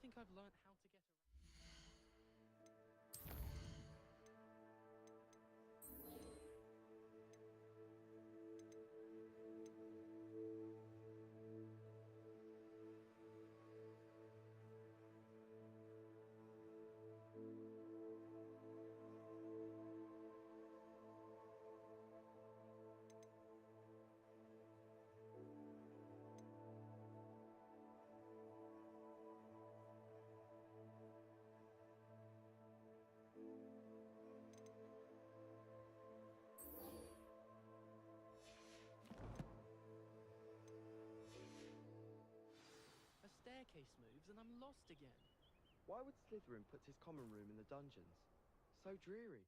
think I've learned how to get around. A staircase moves and I'm lost again. Why would Slytherin put his common room in the dungeons? So dreary.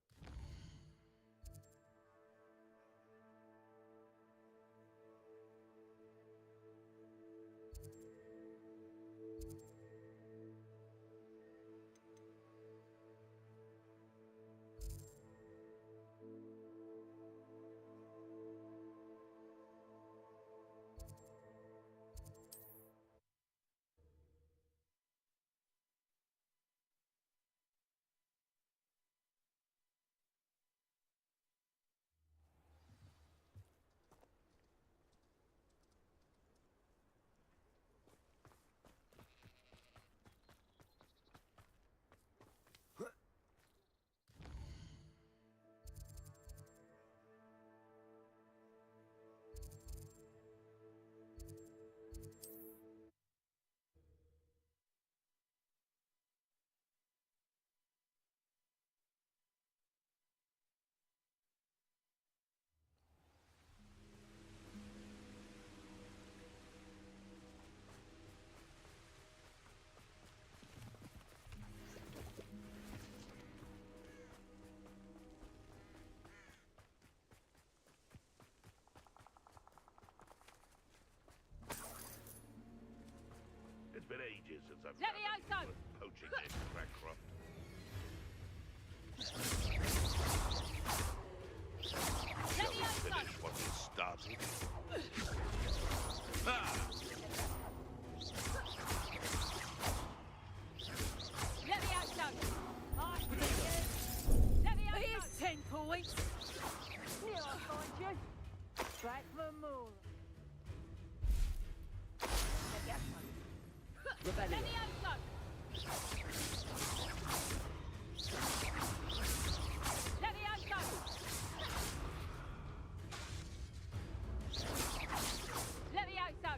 It's been ages since I've Levioso! found poaching this crackcroft. Shall we finish what we started? Ah! Levioso! Levioso! Here's 10 points! Here I find you. Back for more. Rebellion. Levioso! Levioso! Levioso!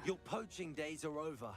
Your poaching days are over.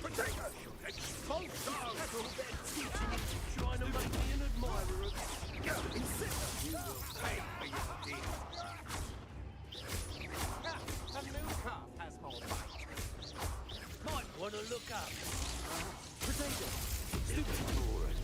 Potato! Expulso! Trying to make me an admirer of... You will pay for your deeds. A new calf has more bite. Might want to look up. Potato. Stupid boring.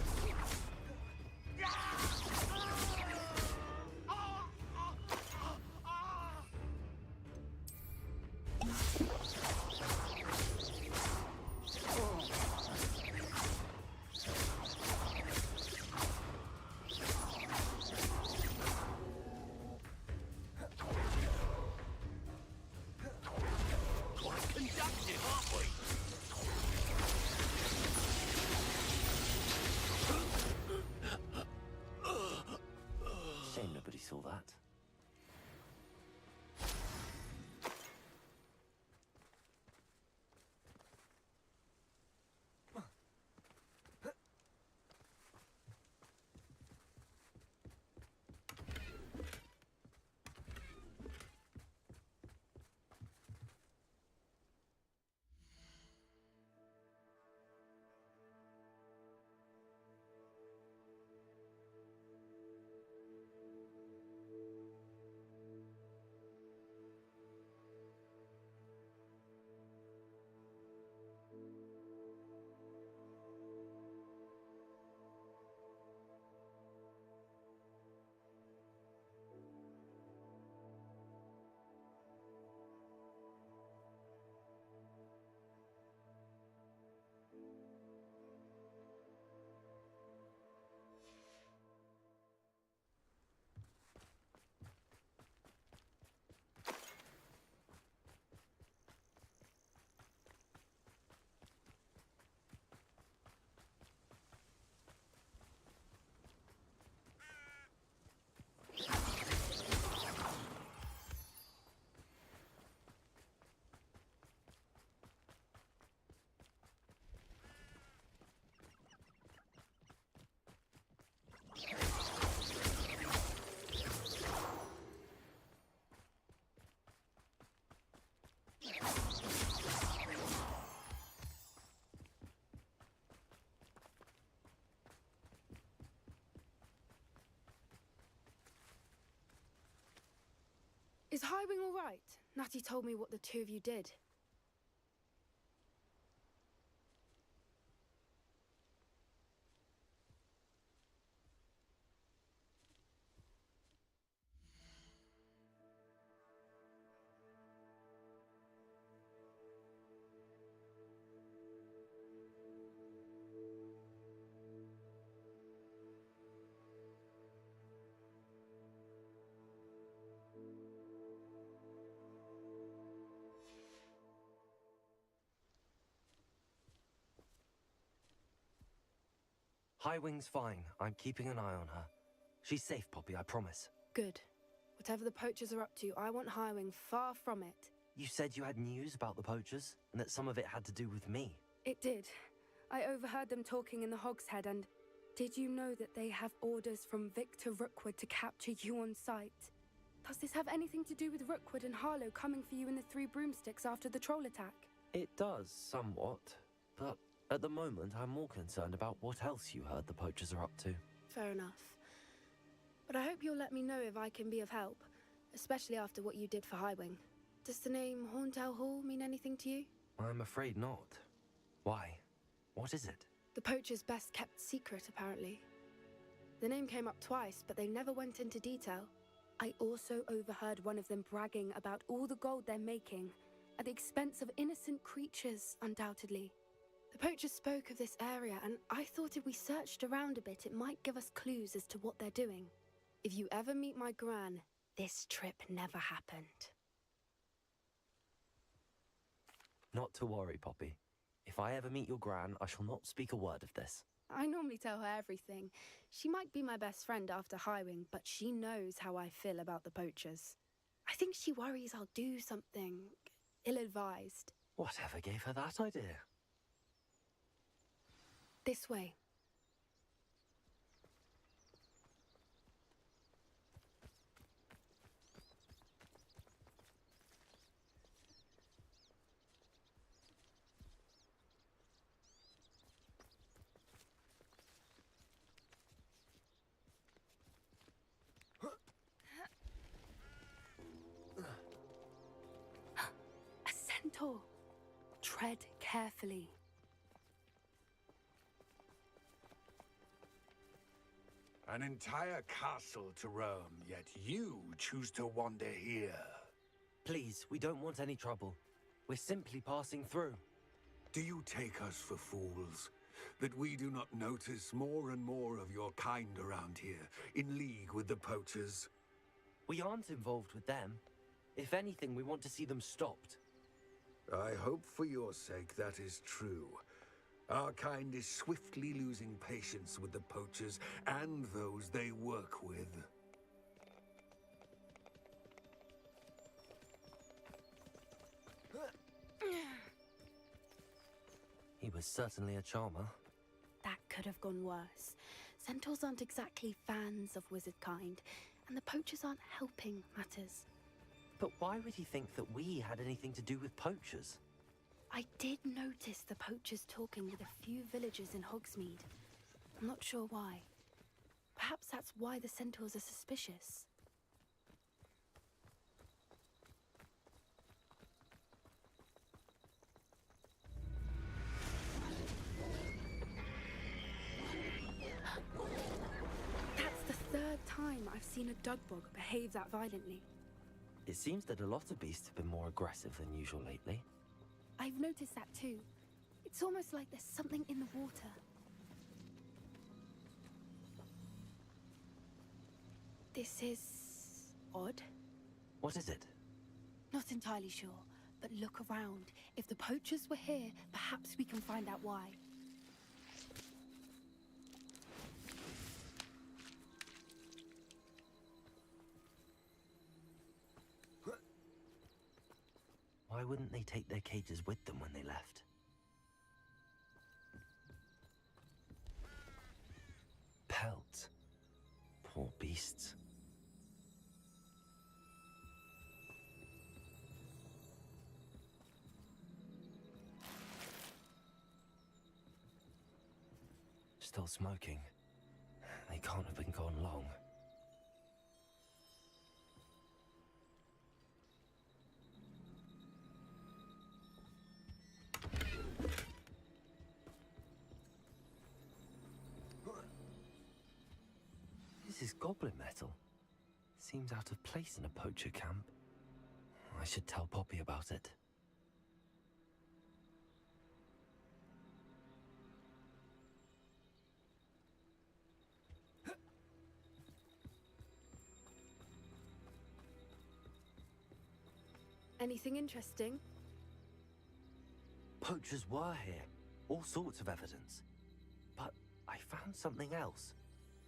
Is Highwing all right? Natty told me what the two of you did. Highwing's fine. I'm keeping an eye on her. She's safe, Poppy, I promise. Good. Whatever the poachers are up to, I want Highwing far from it. You said you had news about the poachers, and that some of it had to do with me. It did. I overheard them talking in the Hogshead, and did you know that they have orders from Victor Rookwood to capture you on sight? Does this have anything to do with Rookwood and Harlow coming for you in the Three Broomsticks after the troll attack? It does, somewhat. But at the moment, I'm more concerned about what else you heard the poachers are up to. Fair enough. But I hope you'll let me know if I can be of help, especially after what you did for Highwing. Does the name Horntail Hall mean anything to you? I'm afraid not. Why? What is it? The poachers' best kept secret, apparently. The name came up twice, but they never went into detail. I also overheard one of them bragging about all the gold they're making, at the expense of innocent creatures, undoubtedly. The poachers spoke of this area, and I thought if we searched around a bit, it might give us clues as to what they're doing. If you ever meet my Gran, this trip never happened. Not to worry, Poppy. If I ever meet your Gran, I shall not speak a word of this. I normally tell her everything. She might be my best friend after Highwing, but she knows how I feel about the poachers. I think she worries I'll do something ill-advised. Whatever gave her that idea? This way. A centaur. Tread carefully. An entire castle to roam, yet you choose to wander here. Please, we don't want any trouble. We're simply passing through. Do you take us for fools? That we do not notice more and more of your kind around here, in league with the poachers? We aren't involved with them. If anything, we want to see them stopped. I hope for your sake that is true. Our kind is swiftly losing patience with the poachers and those they work with. He was certainly a charmer. That could have gone worse. Centaurs aren't exactly fans of wizard kind, and the poachers aren't helping matters. But why would he think that we had anything to do with poachers? I did notice the poachers talking with a few villagers in Hogsmeade. I'm not sure why. Perhaps that's why the centaurs are suspicious. That's the third time I've seen a dugbog behave that violently. It seems that a lot of beasts have been more aggressive than usual lately. I've noticed that too. It's almost like there's something in the water. This is odd. What is it? Not entirely sure, but look around. If the poachers were here, perhaps we can find out why. Why wouldn't they take their cages with them when they left? Pelts. Poor beasts. Still smoking. They can't have been gone long. This is goblin metal. Seems out of place in a poacher camp. I should tell Poppy about it. Anything interesting? Poachers were here. All sorts of evidence. But I found something else.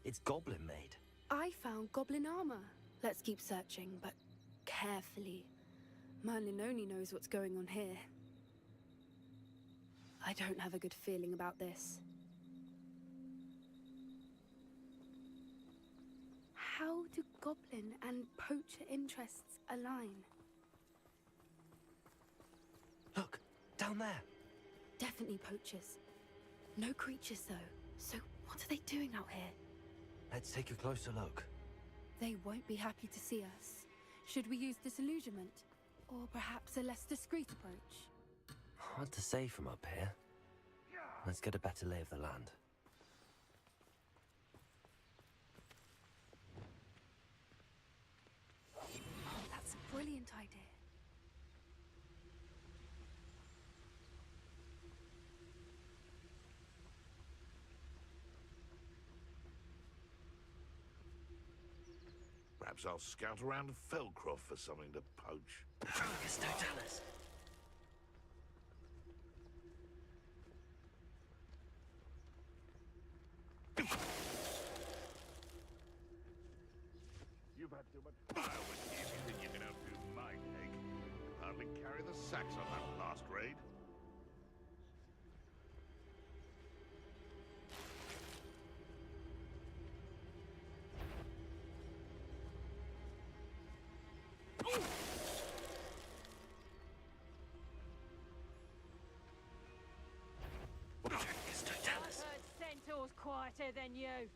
It's goblin made. I found goblin armor. Let's keep searching, but carefully. Merlin only knows what's going on here. I don't have a good feeling about this. How do goblin and poacher interests align? Look, down there. Definitely poachers. No creatures, though. So what are they doing out here? Let's take a closer look. They won't be happy to see us. Should we use disillusionment? Or perhaps a less discreet approach? Hard to say from up here. Let's get a better lay of the land. Oh, that's a brilliant idea. Perhaps I'll scout around Felcroft for something to poach. Focus, Totalis. You've had too much fire with you. If you think you can outdo my take, hardly carry the sacks on that last raid. Focus, Totalis. I heard Centaur's quieter than you.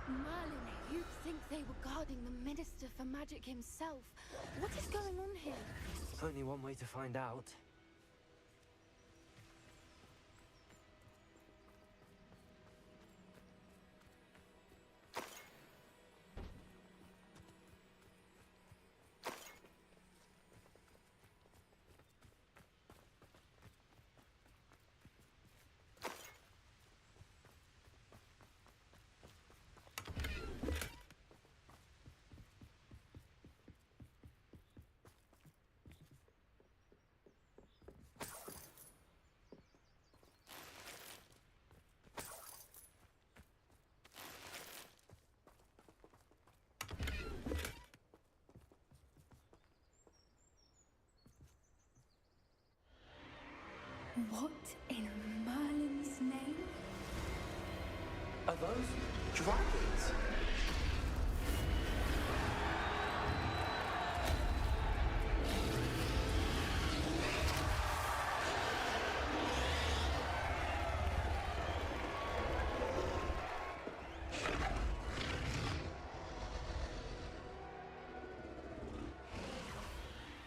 Merlin, you'd think they were guarding the Minister for Magic himself. What is going on here? Only one way to find out. What in Merlin's name? Are those dragons?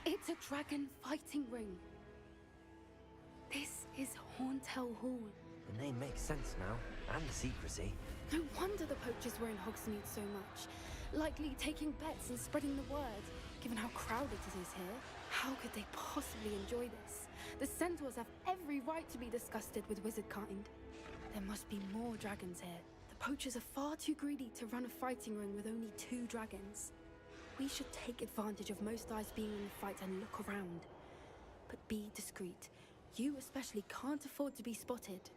It's a dragon fighting ring. This is Hauntel Hall. The name makes sense now, and the secrecy. No wonder the poachers were in Hogsmeade so much. Likely taking bets and spreading the word, given how crowded it is here. How could they possibly enjoy this? The centaurs have every right to be disgusted with wizard kind. There must be more dragons here. The poachers are far too greedy to run a fighting ring with only 2 dragons. We should take advantage of most eyes being in the fight and look around. But be discreet. You especially can't afford to be spotted.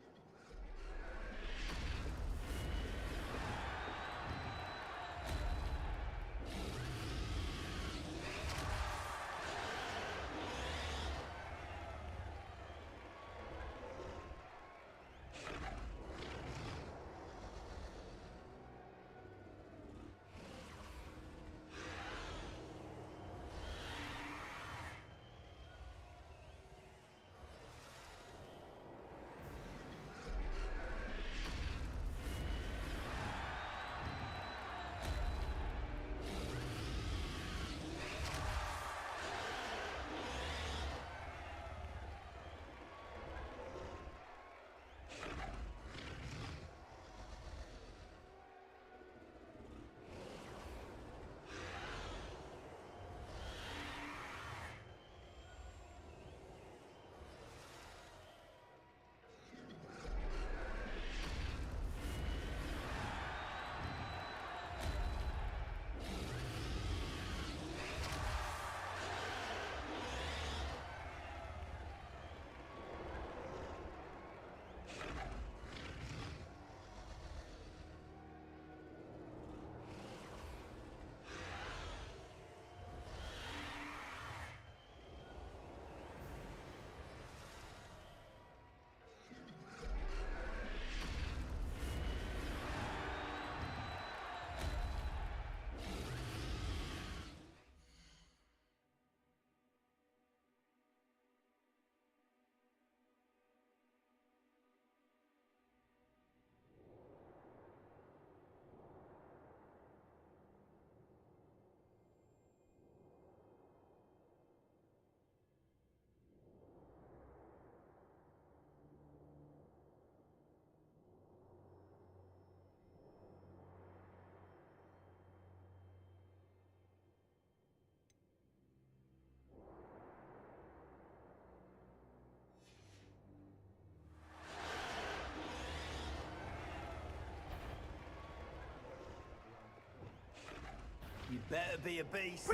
Better be a beast.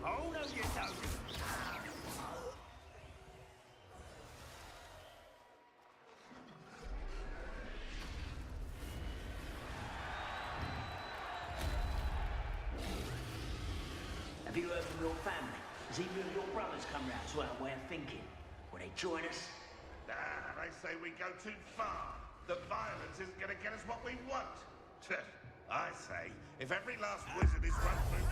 Oh, no, you don't. Have you heard from your family? Has either of your brothers come round to our way of thinking? Will they join us? Ah, they say we go too far. The violence isn't going to get us what we want. I say, if every last wizard is run through...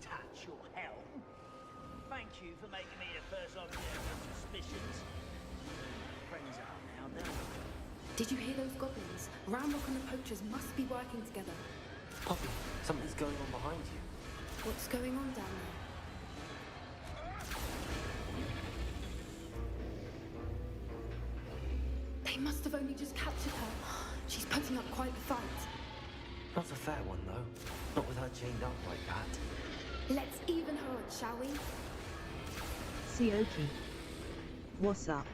Touch your helm. Thank you for making me the first object of suspicions. Friends are now done. Did you hear those goblins? Ramrock and the poachers must be working together. Poppy, something's going on behind you. What's going on down there? They must have only just captured her. She's putting up quite the fight. Not a fair one, though. Not with her chained up like that. Let's even her odds, shall we? Sioki. What's up?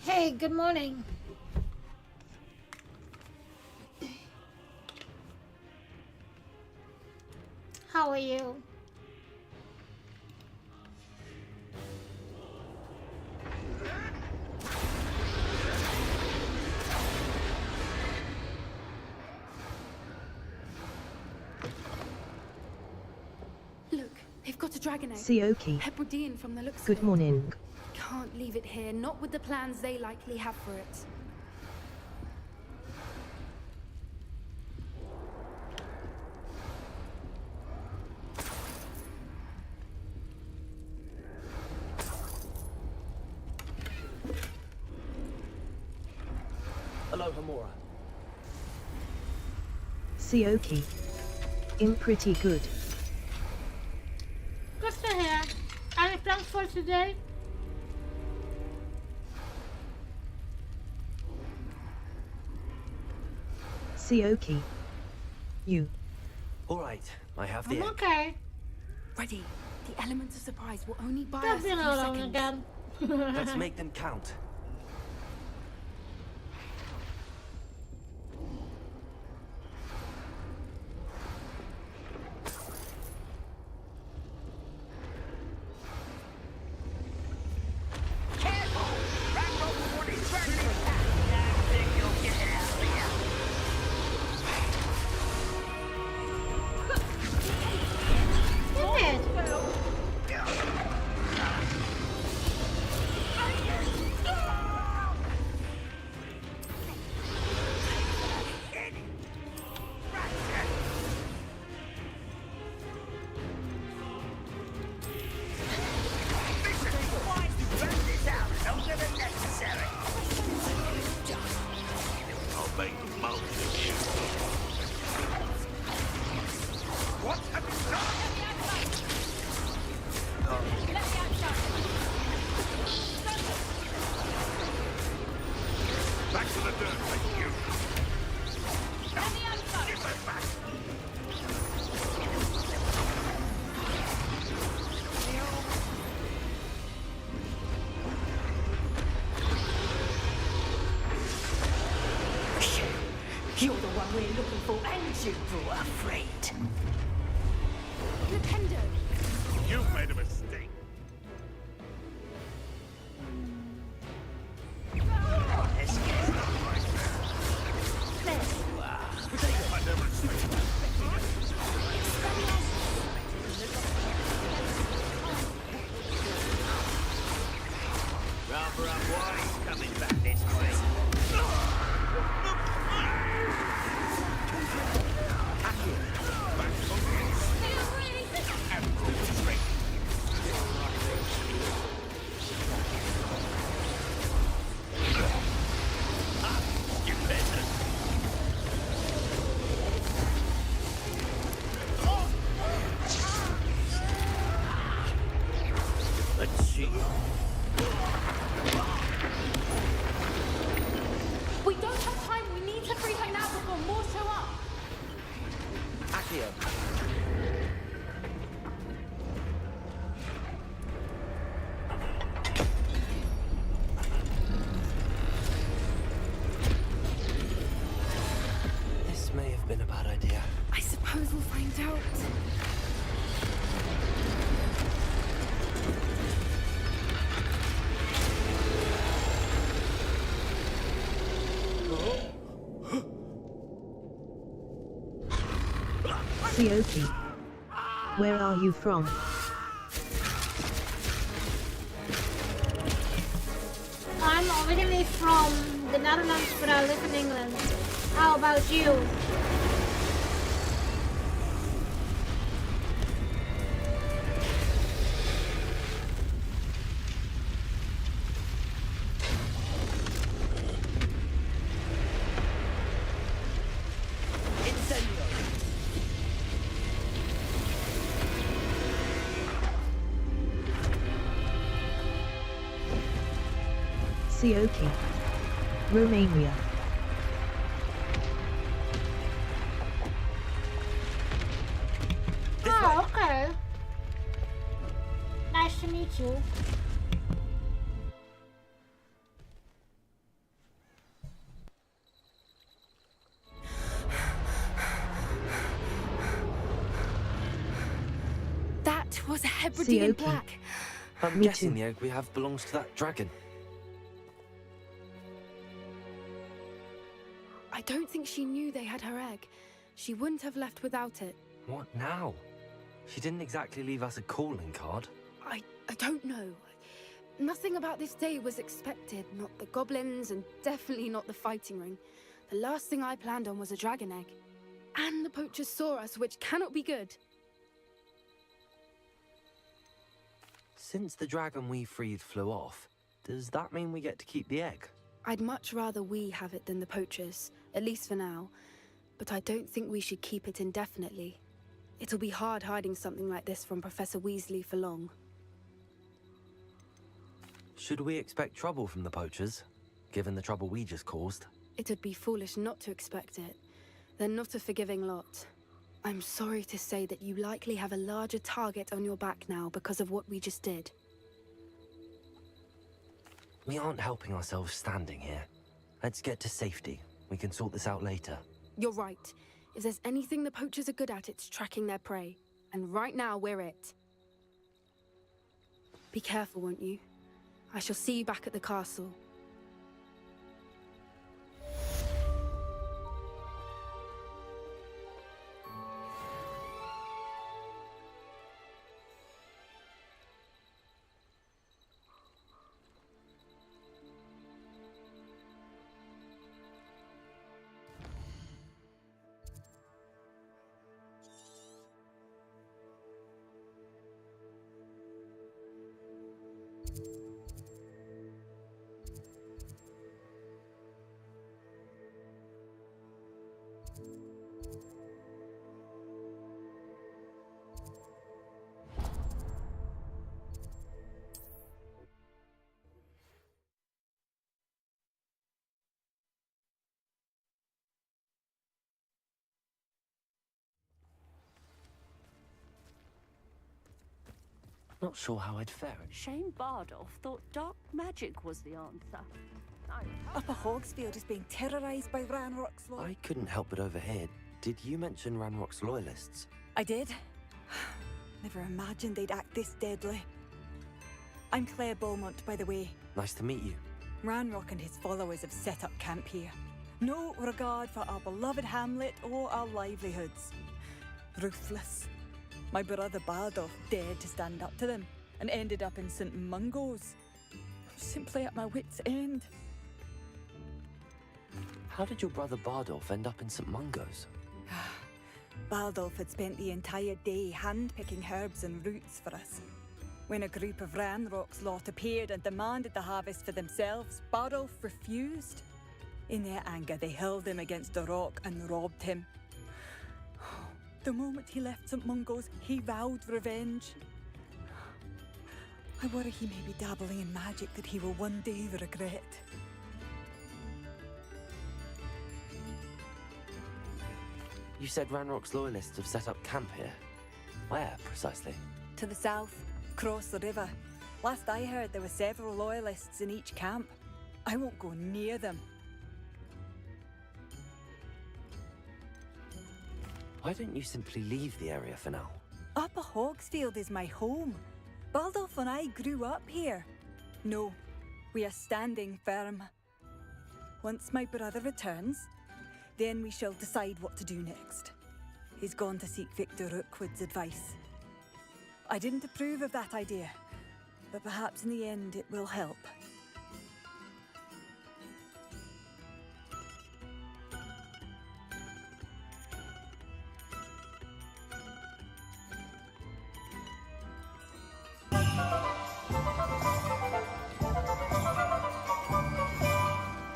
Hey, good morning. How are you? Look, they've got a dragon egg. Sioki. Hebridean from the looks of Good it. morning. Can't leave it here, not with the plans they likely have for it. Hello, Hamura. Sioki. In pretty good. Good to hear. Any plans for today? Sioki. You. All right, I have the I'm egg. okay. Ready. The elements of surprise will only buy Don't us be a few alone seconds. again. Let's make them count. Good. you're looking for, and you brought a friend. Nintendo! You've made a mistake. Let's get it right. There you are. I never expected that. Rather unwise coming back this way. You better. Let's see. We don't have time. We need to free her now before more show up. Accio. This may have been a bad idea. I suppose we'll find out. Sioki. Where are you from? I'm originally from the Netherlands, but I live in England. How about you? Sioki. Romania. Oh, okay. Nice to meet you. That was a Hebridean Sioki. black. I'm Me guessing too. the egg we have belongs to that dragon. I don't think she knew they had her egg. She wouldn't have left without it. What now? She didn't exactly leave us a calling card. I don't know. Nothing about this day was expected. Not the goblins, and definitely not the fighting ring. The last thing I planned on was a dragon egg. And the poachers saw us, which cannot be good. Since the dragon we freed flew off, does that mean we get to keep the egg? I'd much rather we have it than the poachers, at least for now. But I don't think we should keep it indefinitely. It'll be hard hiding something like this from Professor Weasley for long. Should we expect trouble from the poachers, given the trouble we just caused? It'd be foolish not to expect it. They're not a forgiving lot. I'm sorry to say that you likely have a larger target on your back now because of what we just did. We aren't helping ourselves standing here. Let's get to safety. We can sort this out later. You're right. If there's anything the poachers are good at, it's tracking their prey. And right now, we're it. Be careful, won't you? I shall see you back at the castle. Not sure how I'd fare. Shane Bardolph thought dark magic was the answer. Upper Hogsfield is being terrorised by Ranrock's law. I couldn't help but overhear. Did you mention Ranrock's loyalists? I did. Never imagined they'd act this deadly. I'm Claire Beaumont, by the way. Nice to meet you. Ranrock and his followers have set up camp here. No regard for our beloved hamlet or our livelihoods. Ruthless. My brother Bardolph dared to stand up to them and ended up in St. Mungo's. I'm simply at my wit's end. How did your brother Bardolph end up in St. Mungo's? Bardolph had spent the entire day hand-picking herbs and roots for us. When a group of Ranrock's lot appeared and demanded the harvest for themselves, Bardolph refused. In their anger, they hurled him against a rock and robbed him. The moment he left St. Mungo's, he vowed revenge. I worry he may be dabbling in magic that he will one day regret. You said Ranrock's loyalists have set up camp here. Where, precisely? To the south, across the river. Last I heard, there were several loyalists in each camp. I won't go near them. Why don't you simply leave the area for now? Upper Hogsfield is my home. Baldolph and I grew up here. No, we are standing firm. Once my brother returns, then we shall decide what to do next. He's gone to seek Victor Rookwood's advice. I didn't approve of that idea, but perhaps in the end it will help.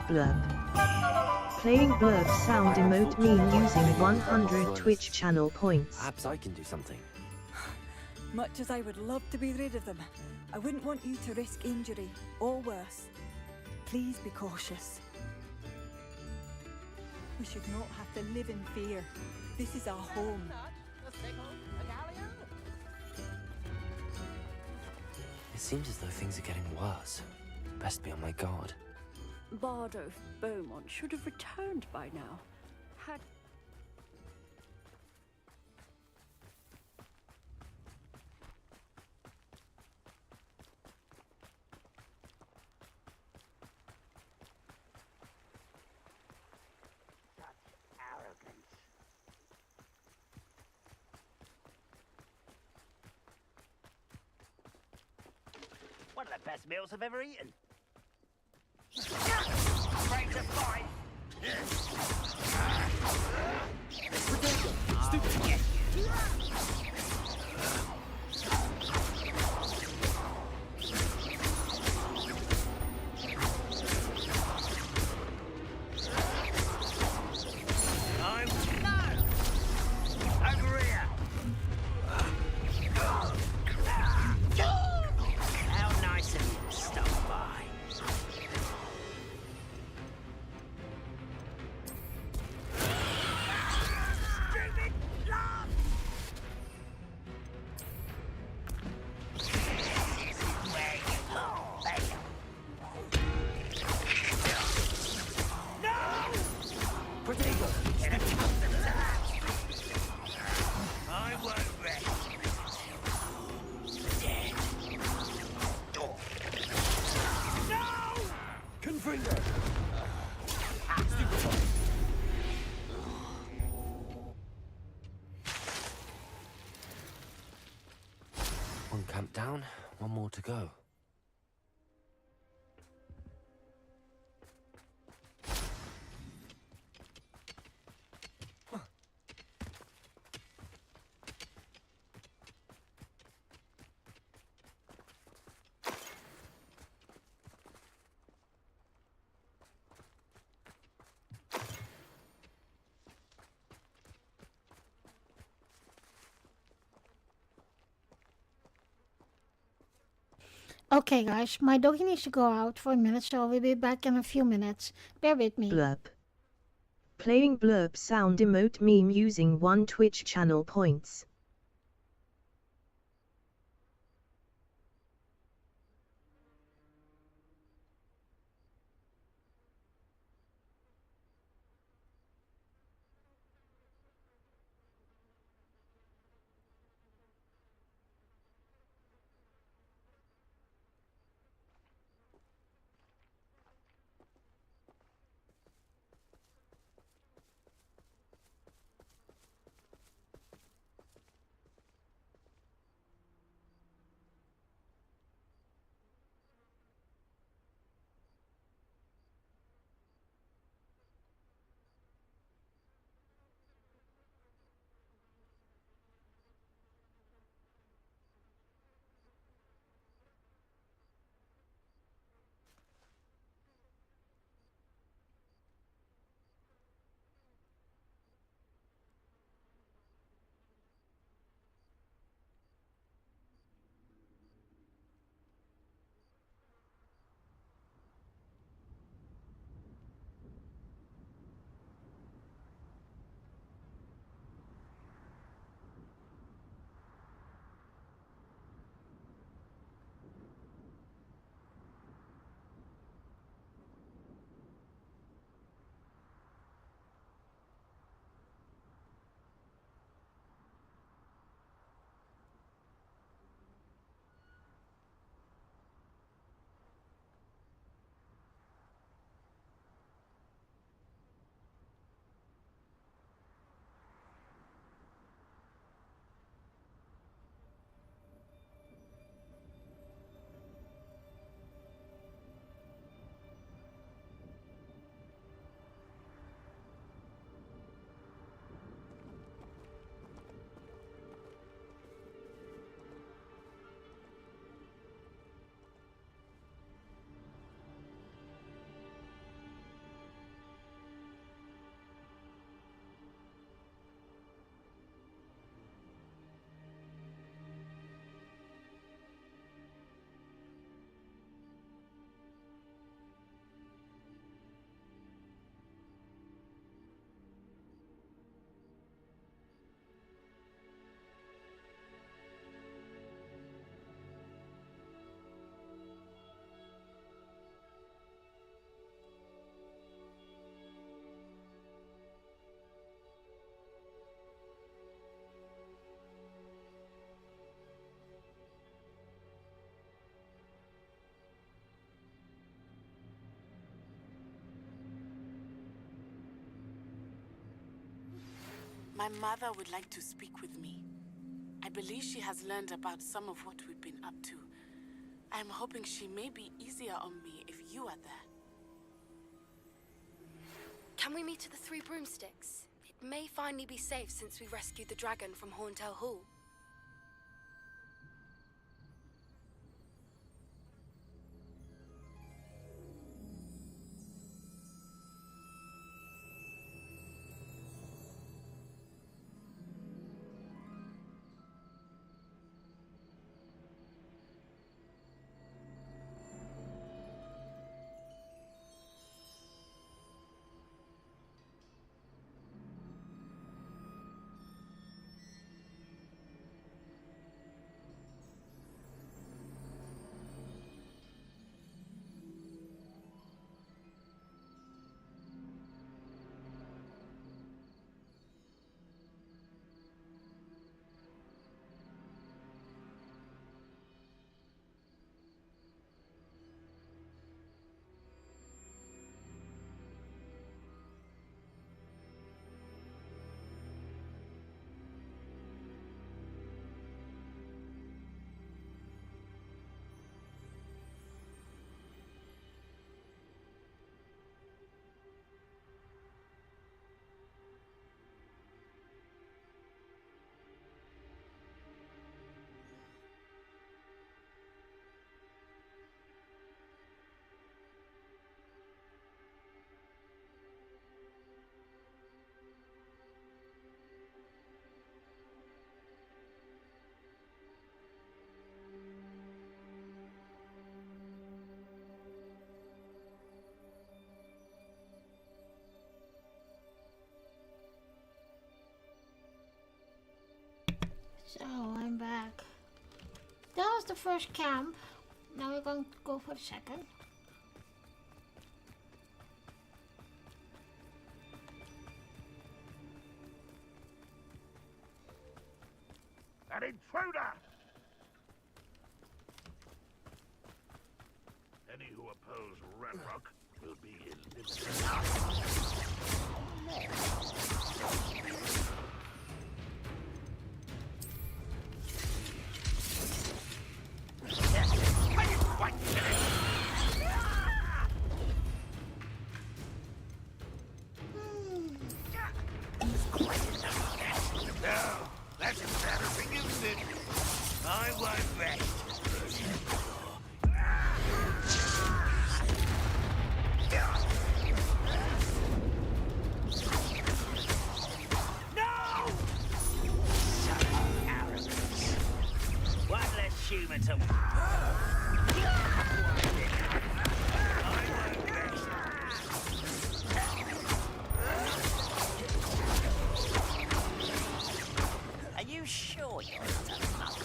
Blurb. Playing blurb sound emote meme using 100 Twitch channel points. Perhaps I can do something. Much as I would love to be rid of them, I wouldn't want you to risk injury, or worse. Please be cautious. We should not have to live in fear. This is our home. It seems as though things are getting worse. Best be on my guard. Bardolph Beaumont should have returned by now. Had... One of the best meals I've ever eaten. Break the fight. Stupid. I'm over here. How nice of you to stop by. One camp down, one more to go. Okay, guys, my doggy needs to go out for a minute, so we'll be back in a few minutes. Bear with me. Blurb. Playing blurb sound emote meme using 1 Twitch channel points. My mother would like to speak with me. I believe she has learned about some of what we've been up to. I'm hoping she may be easier on me if you are there. Can we meet at the Three Broomsticks? It may finally be safe since we rescued the dragon from Horntail Hall. So I'm back. That was the first camp. Now we're going to go for the second. An intruder! Any who oppose Renrock will be No, that's embarrassing, isn't it? I won't rest. No! Arrogance. One less human to... Are you sure you're not enough?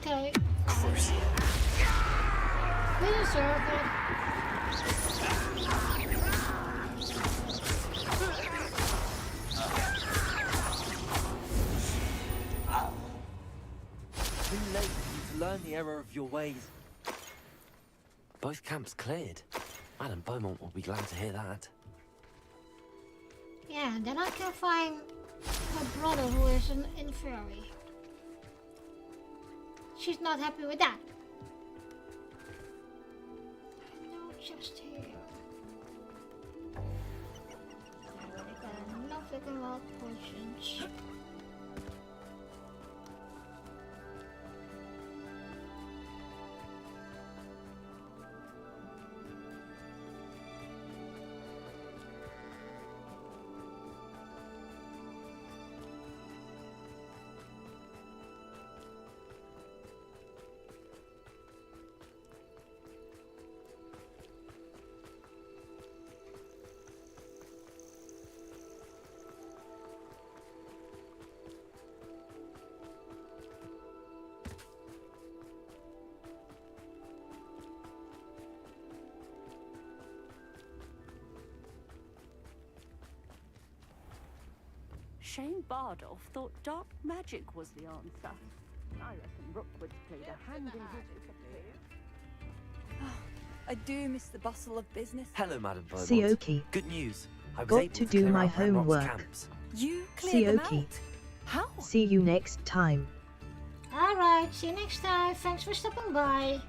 Okay. We deserve it. Too late for you to learn the error of your ways. Both camps cleared. Madame Beaumont will be glad to hear that. Yeah, then I can find her brother who is an infirmary. She's not happy with that. No chest here. I already got enough looking wild potions. Shane Bardolph thought dark magic was the answer. I reckon Rookwood's played a hand in his disappearance. I do miss the bustle of business. Hello, Madam Beaumont. Sioki. Good news. I was Got able to to do clear my out Ranrock's homework. camps. You cleared them Sioki. out? How? See you next time. Alright, see you next time. Thanks for stopping by.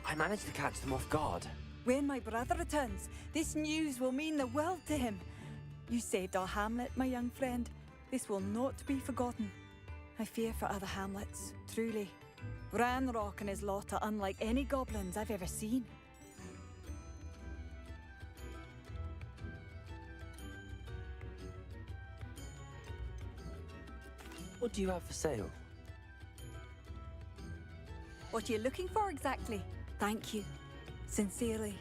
I managed to catch them off guard. When my brother returns, this news will mean the world to him. You saved our hamlet, my young friend. This will not be forgotten. I fear for other hamlets, truly. Ranrock and his lot are unlike any goblins I've ever seen. What do you have for sale? What are you looking for exactly? Thank you. Sincerely.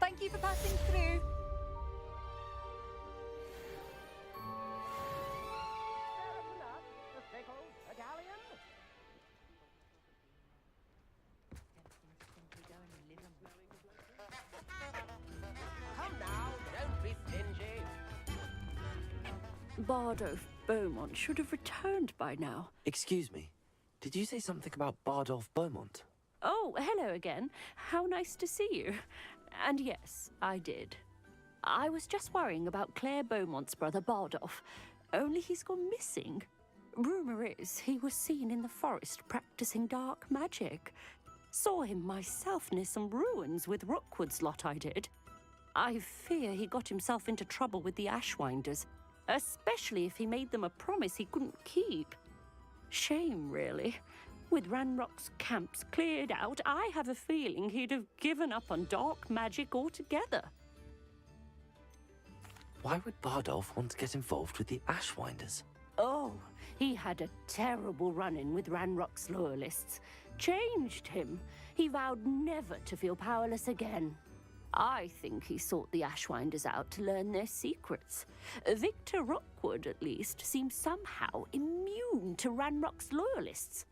Thank you for passing through. Come now, don't be stingy. Bardolph Beaumont should have returned by now. Excuse me. Did you say something about Bardolph Beaumont? Oh, hello again. How nice to see you. And yes, I did. I was just worrying about Claire Beaumont's brother Bardolph. Only he's gone missing. Rumour is he was seen in the forest practicing dark magic. Saw him myself near some ruins with Rookwood's lot I did. I fear he got himself into trouble with the Ashwinders, especially if he made them a promise he couldn't keep. Shame, really. With Ranrock's camps cleared out, I have a feeling he'd have given up on dark magic altogether. Why would Bardolph want to get involved with the Ashwinders? Oh, he had a terrible run-in with Ranrock's loyalists. Changed him. He vowed never to feel powerless again. I think he sought the Ashwinders out to learn their secrets. Victor Rookwood, at least, seems somehow immune to Ranrock's loyalists.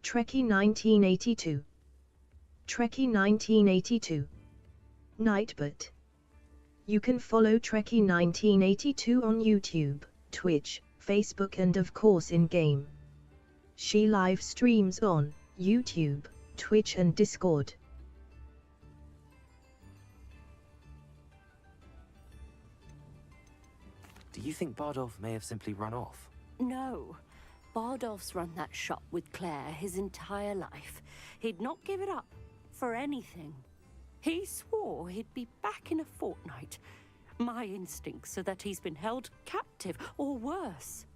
Trekkie 1982. Trekkie 1982. Nightbot. You can follow Trekkie 1982 on YouTube, Twitch, Facebook and of course in-game. She live streams on YouTube, Twitch and Discord. Do you think Bardolph may have simply run off? No. Bardolph's run that shop with Claire his entire life. He'd not give it up for anything. He swore he'd be back in a fortnight. My instincts are that he's been held captive, or worse.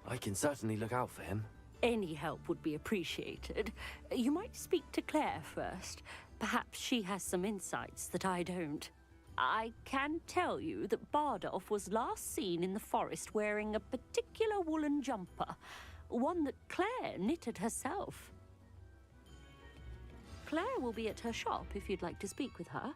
I can certainly look out for him. Any help would be appreciated. You might speak to Claire first. Perhaps she has some insights that I don't. I can tell you that Bardolph was last seen in the forest wearing a particular woolen jumper, one that Claire knitted herself. Claire will be at her shop if you'd like to speak with her.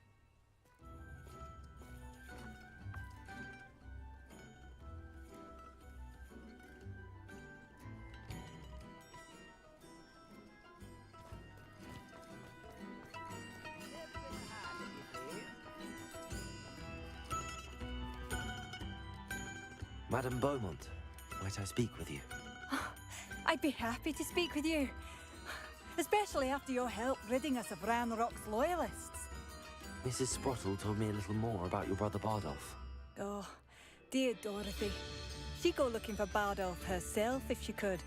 Madame Beaumont, might I speak with you? I'd be happy to speak with you. Especially after your help ridding us of Ranrock's loyalists. Mrs. Sprottle told me a little more about your brother Bardolph. Oh, dear Dorothy. She'd go looking for Bardolph herself if she could.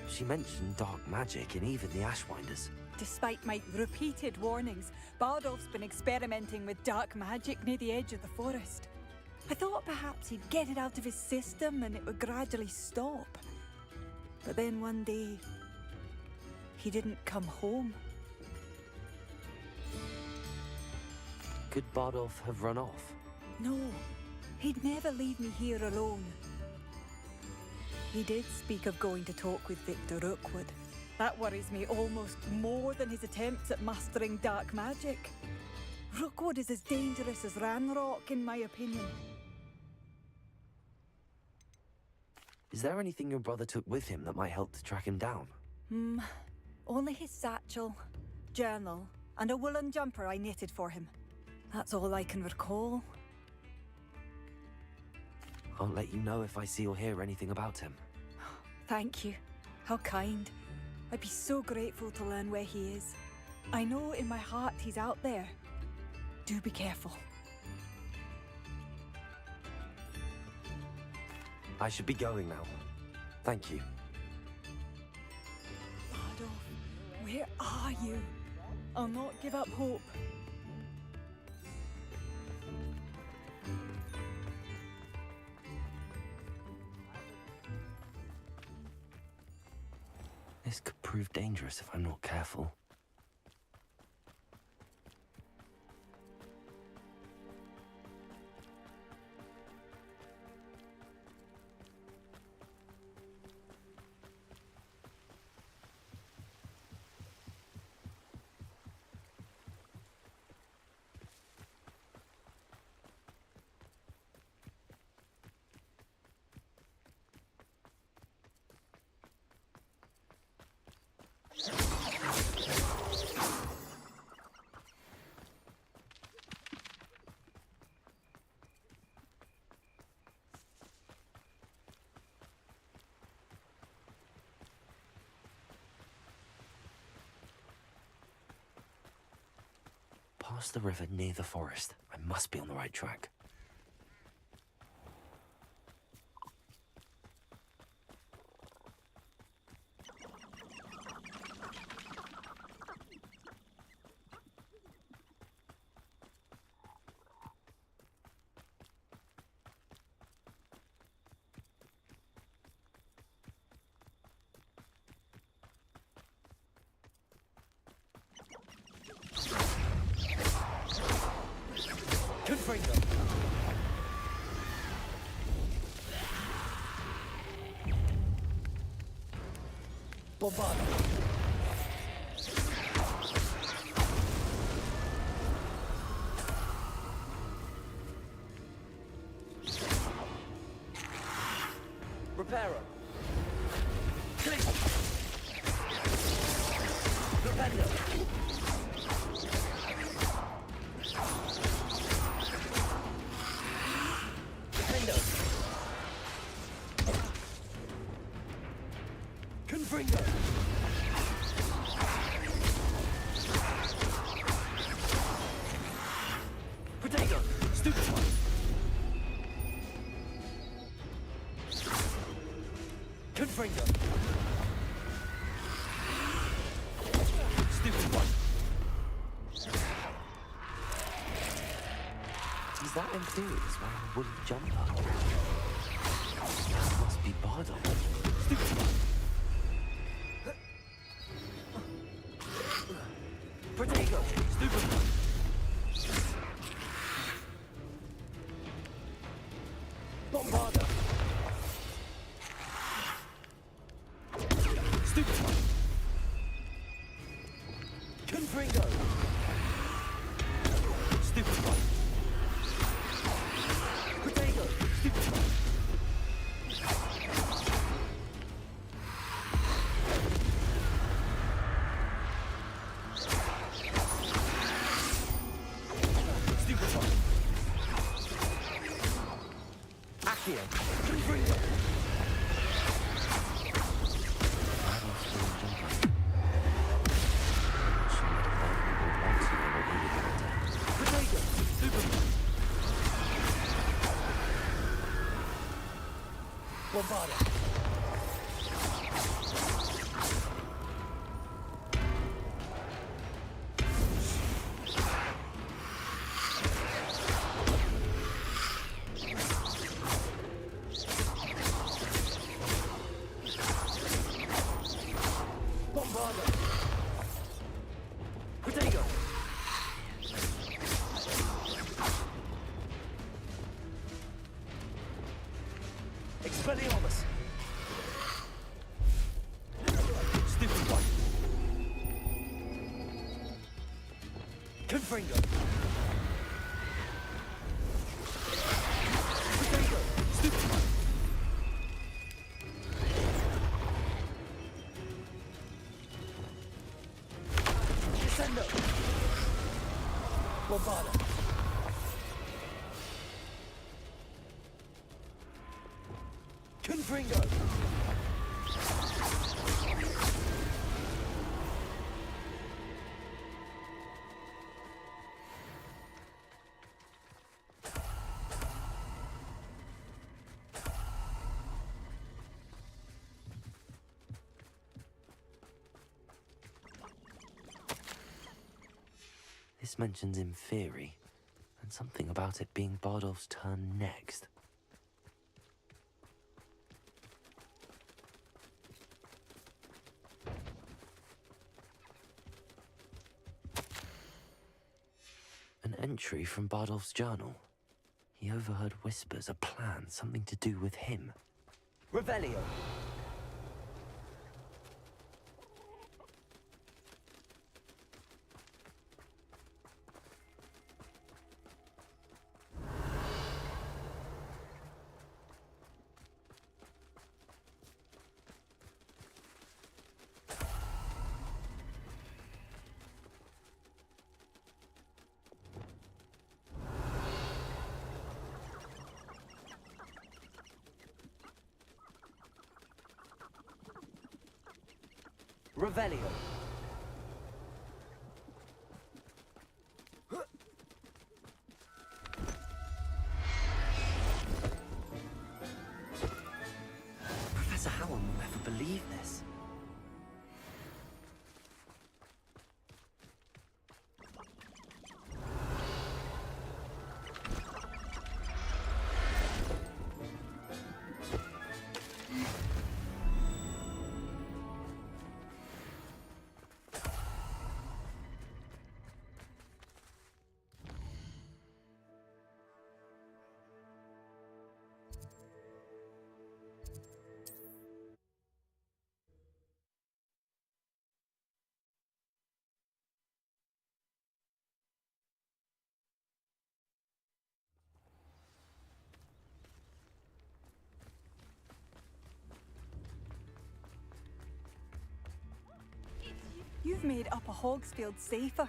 She mentioned dark magic and even the Ashwinders. Despite my repeated warnings, Bardolph's been experimenting with dark magic near the edge of the forest. I thought perhaps he'd get it out of his system and it would gradually stop. But then one day, he didn't come home. Could Bardolph have run off? No, he'd never leave me here alone. He did speak of going to talk with Victor Rookwood. That worries me almost more than his attempts at mastering dark magic. Rookwood is as dangerous as Ranrock, in my opinion. Is there anything your brother took with him that might help to track him down? Only his satchel, journal, and a woolen jumper I knitted for him. That's all I can recall. I'll let you know if I see or hear anything about him. Thank you. How kind. I'd be so grateful to learn where he is. I know in my heart he's out there. Do be careful. I should be going now. Thank you. Bardolph, where are you? I'll not give up hope. This could prove dangerous if I'm not careful. Past the river near the forest. I must be on the right track. Reparo. Click. Defender. Defender. Confringo. Protego. Stupid one. Confringo. Stupid one. Is that Inferior's wearing a woolen jumper? That must be Bardolph. Stupid one. Protego. Stupid one. Bombarda. Stupid one. Confringo. Stupid one. Protego. Stupid one. Accio. Confringo. Potato. Superman. Bombarda. Expelliarmus! Stupid one! Confringo! Potato! Stupid one! Descendo! Bombarda! Confringo! This mentions Inferi, and something about it being Bardolph's turn next. An entry from Bardolph's journal. He overheard whispers, a plan, something to do with him. Revelio! Revelio. Professor Howell will never believe this. You've made Upper Hogsfield safer,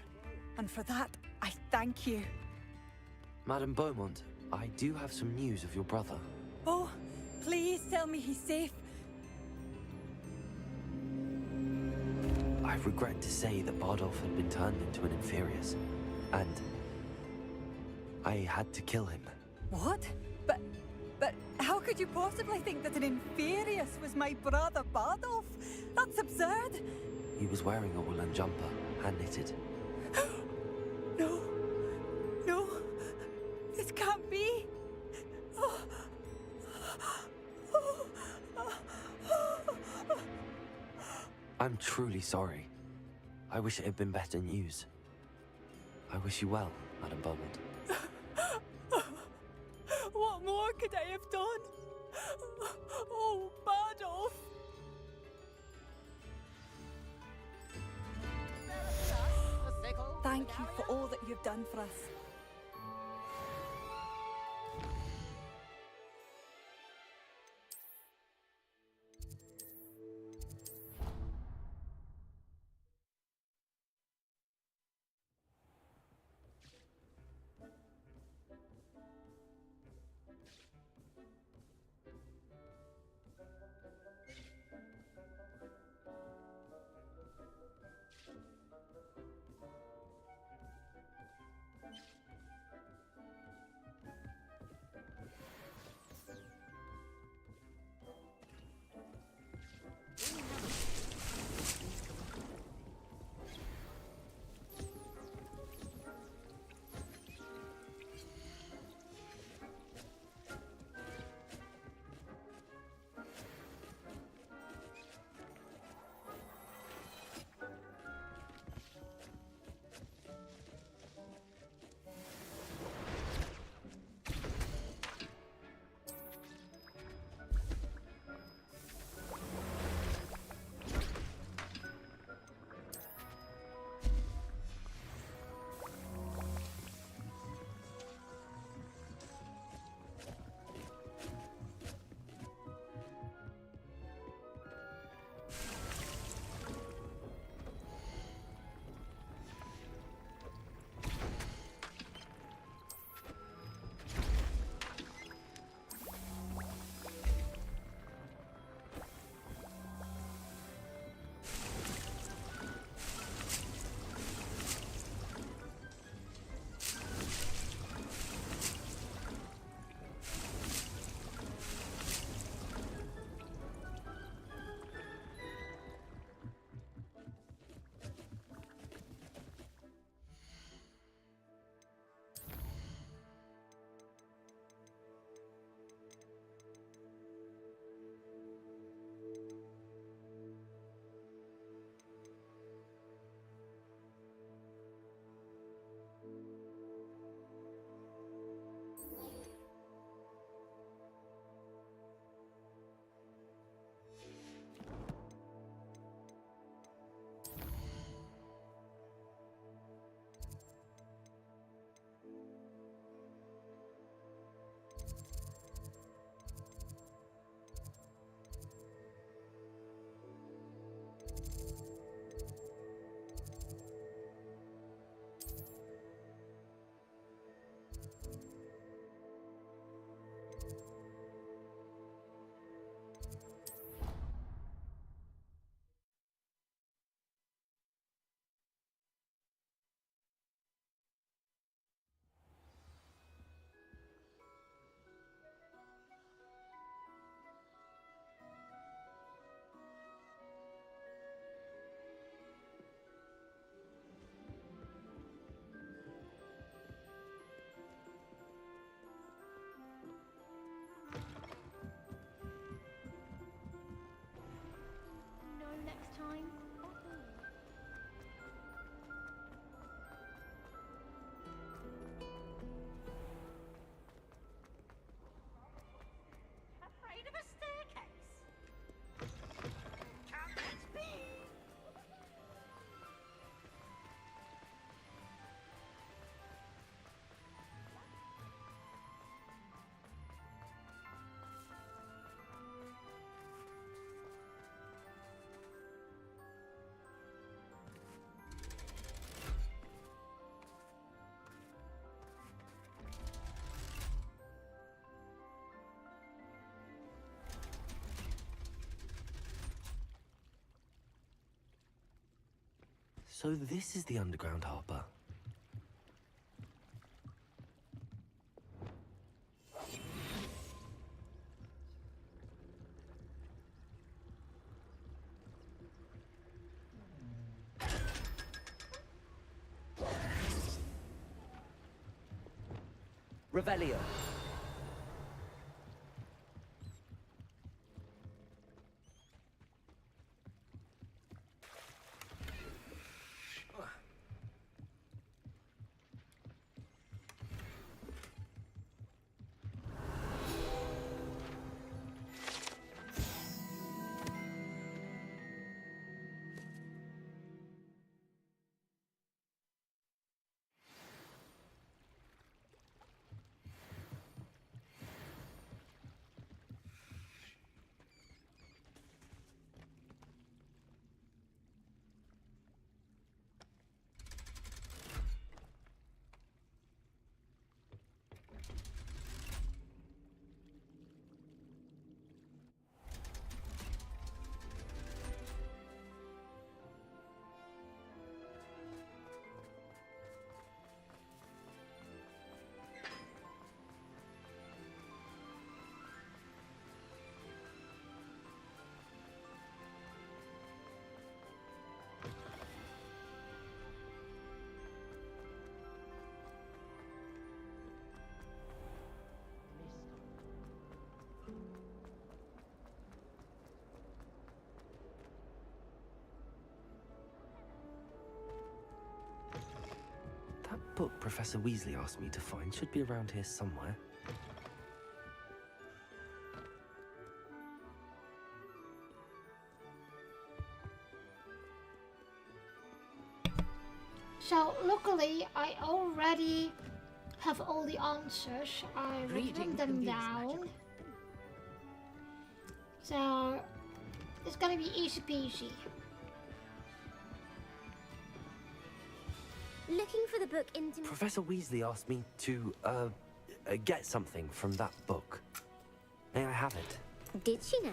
and for that, I thank you. Madame Beaumont, I do have some news of your brother. Oh, please tell me he's safe. I regret to say that Bardolph had been turned into an Inferius, and I had to kill him. What? But how could you possibly think that an Inferius was my brother Bardolph? That's absurd. He was wearing a woolen jumper, hand-knitted. No. No. This can't be. I'm truly sorry. I wish it had been better news. I wish you well, Madame Beaumont. What more could I have done? Oh, Bardolph! Thank you for all that you've done for us. So this is the underground harbour. Revelio. That book Professor Weasley asked me to find should be around here somewhere. So luckily I already have all the answers. I written them down. So it's gonna be easy peasy. Looking for the book into... Professor Weasley asked me to, get something from that book. May I have it? Did she now?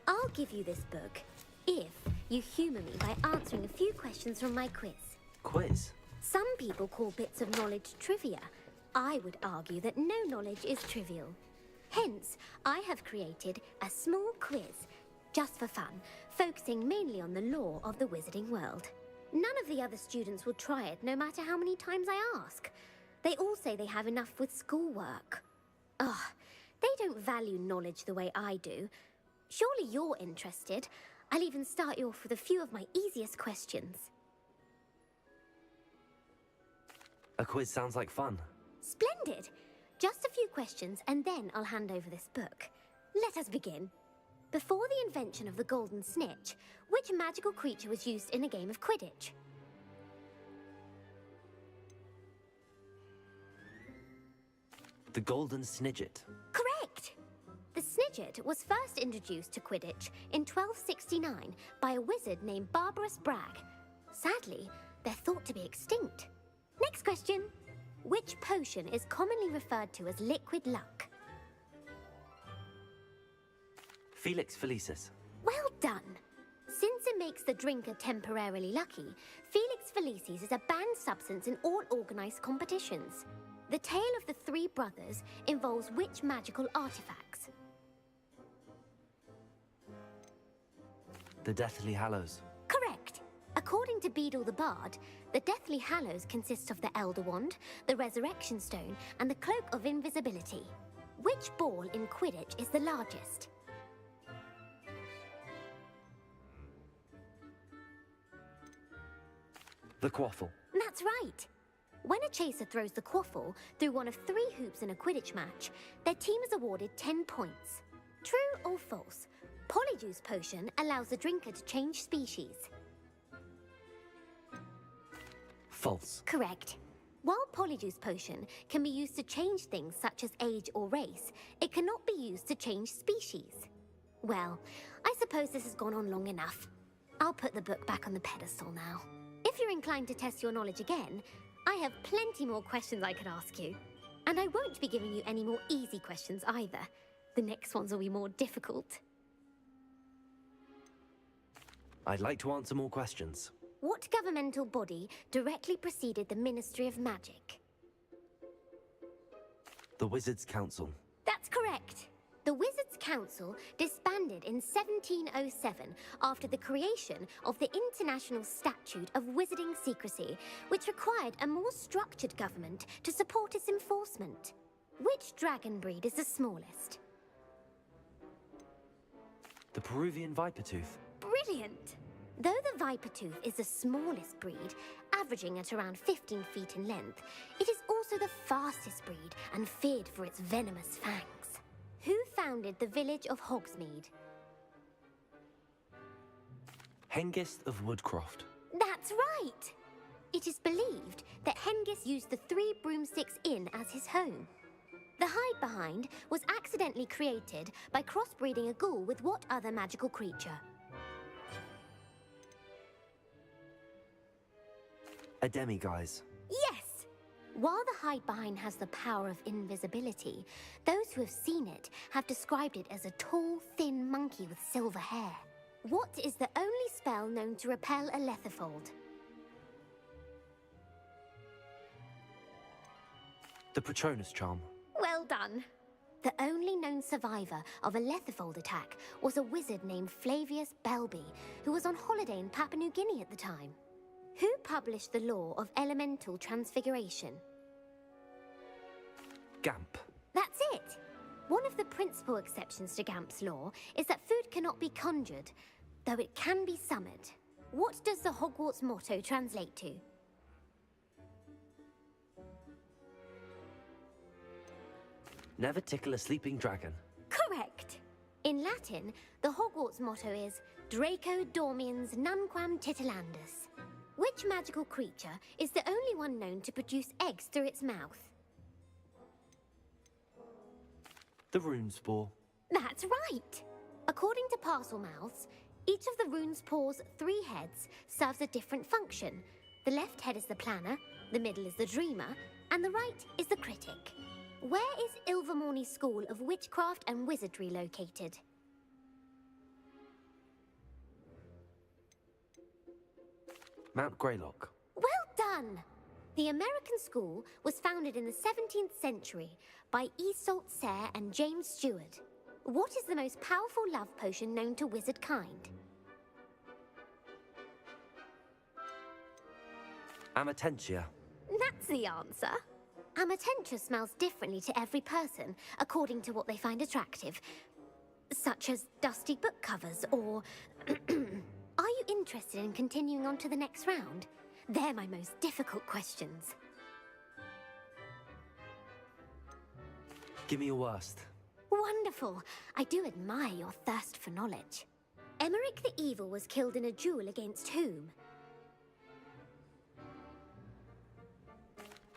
I'll give you this book if you humour me by answering a few questions from my quiz. Quiz? Some people call bits of knowledge trivia. I would argue that no knowledge is trivial. Hence, I have created a small quiz, just for fun, focusing mainly on the lore of the wizarding world. None of the other students will try it, no matter how many times I ask. They all say they have enough with schoolwork. Ugh, they don't value knowledge the way I do. Surely you're interested. I'll even start you off with a few of my easiest questions. A quiz sounds like fun. Splendid! Just a few questions, and then I'll hand over this book. Let us begin. Before the invention of the golden snitch, which magical creature was used in a game of Quidditch? The golden snidget. Correct! The snidget was first introduced to Quidditch in 1269 by a wizard named Barbarous Bragg. Sadly, they're thought to be extinct. Next question. Which potion is commonly referred to as liquid luck? Felix Felicis. Well done! Since it makes the drinker temporarily lucky, Felix Felicis is a banned substance in all organised competitions. The tale of the three brothers involves which magical artifacts? The Deathly Hallows. Correct! According to Beedle the Bard, the Deathly Hallows consist of the Elder Wand, the Resurrection Stone, and the Cloak of Invisibility. Which ball in Quidditch is the largest? The Quaffle. That's right! When a chaser throws the quaffle through one of 3 hoops in a Quidditch match, their team is awarded 10 points. True or false? Polyjuice Potion allows the drinker to change species. False. Correct. While Polyjuice Potion can be used to change things such as age or race, it cannot be used to change species. Well, I suppose this has gone on long enough. I'll put the book back on the pedestal now. If you're inclined to test your knowledge again, I have plenty more questions I could ask you. And I won't be giving you any more easy questions either. The next ones will be more difficult. I'd like to answer more questions. What governmental body directly preceded the Ministry of Magic? The Wizards' Council. That's correct. The Wizards' Council disbanded in 1707 after the creation of the International Statute of Wizarding Secrecy, which required a more structured government to support its enforcement. Which dragon breed is the smallest? The Peruvian Vipertooth. Brilliant! Though the Vipertooth is the smallest breed, averaging at around 15 feet in length, it is also the fastest breed and feared for its venomous fangs. Who founded the village of Hogsmeade? Hengist of Woodcroft. That's right! It is believed that Hengist used the Three Broomsticks Inn as his home. The hide behind was accidentally created by crossbreeding a ghoul with what other magical creature? A demiguise. Yes! While the hide behind has the power of invisibility, those who have seen it have described it as a tall, thin monkey with silver hair. What is the only spell known to repel a letherfold? The Patronus Charm. Well done. The only known survivor of a letherfold attack was a wizard named Flavius Belby, who was on holiday in Papua New Guinea at the time. Who published the law of elemental transfiguration? Gamp. That's it! One of the principal exceptions to Gamp's law is that food cannot be conjured, though it can be summoned. What does the Hogwarts motto translate to? Never tickle a sleeping dragon. Correct! In Latin, the Hogwarts motto is Draco Dormiens Nunquam Titilandus. Which magical creature is the only one known to produce eggs through its mouth? The Runespore. That's right! According to Parselmouths, each of the Runespore's 3 heads serves a different function. The left head is the planner, the middle is the dreamer, and the right is the critic. Where is Ilvermorny School of Witchcraft and Wizardry located? Mount Greylock. Well done! The American school was founded in the 17th century by Iseult Sayre and James Stewart. What is the most powerful love potion known to wizard kind? Amatentia. That's the answer. Amatentia smells differently to every person, according to what they find attractive, such as dusty book covers or... Are you interested in continuing on to the next round? They're my most difficult questions. Give me your worst. Wonderful. I do admire your thirst for knowledge. Emmerich the Evil was killed in a duel against whom?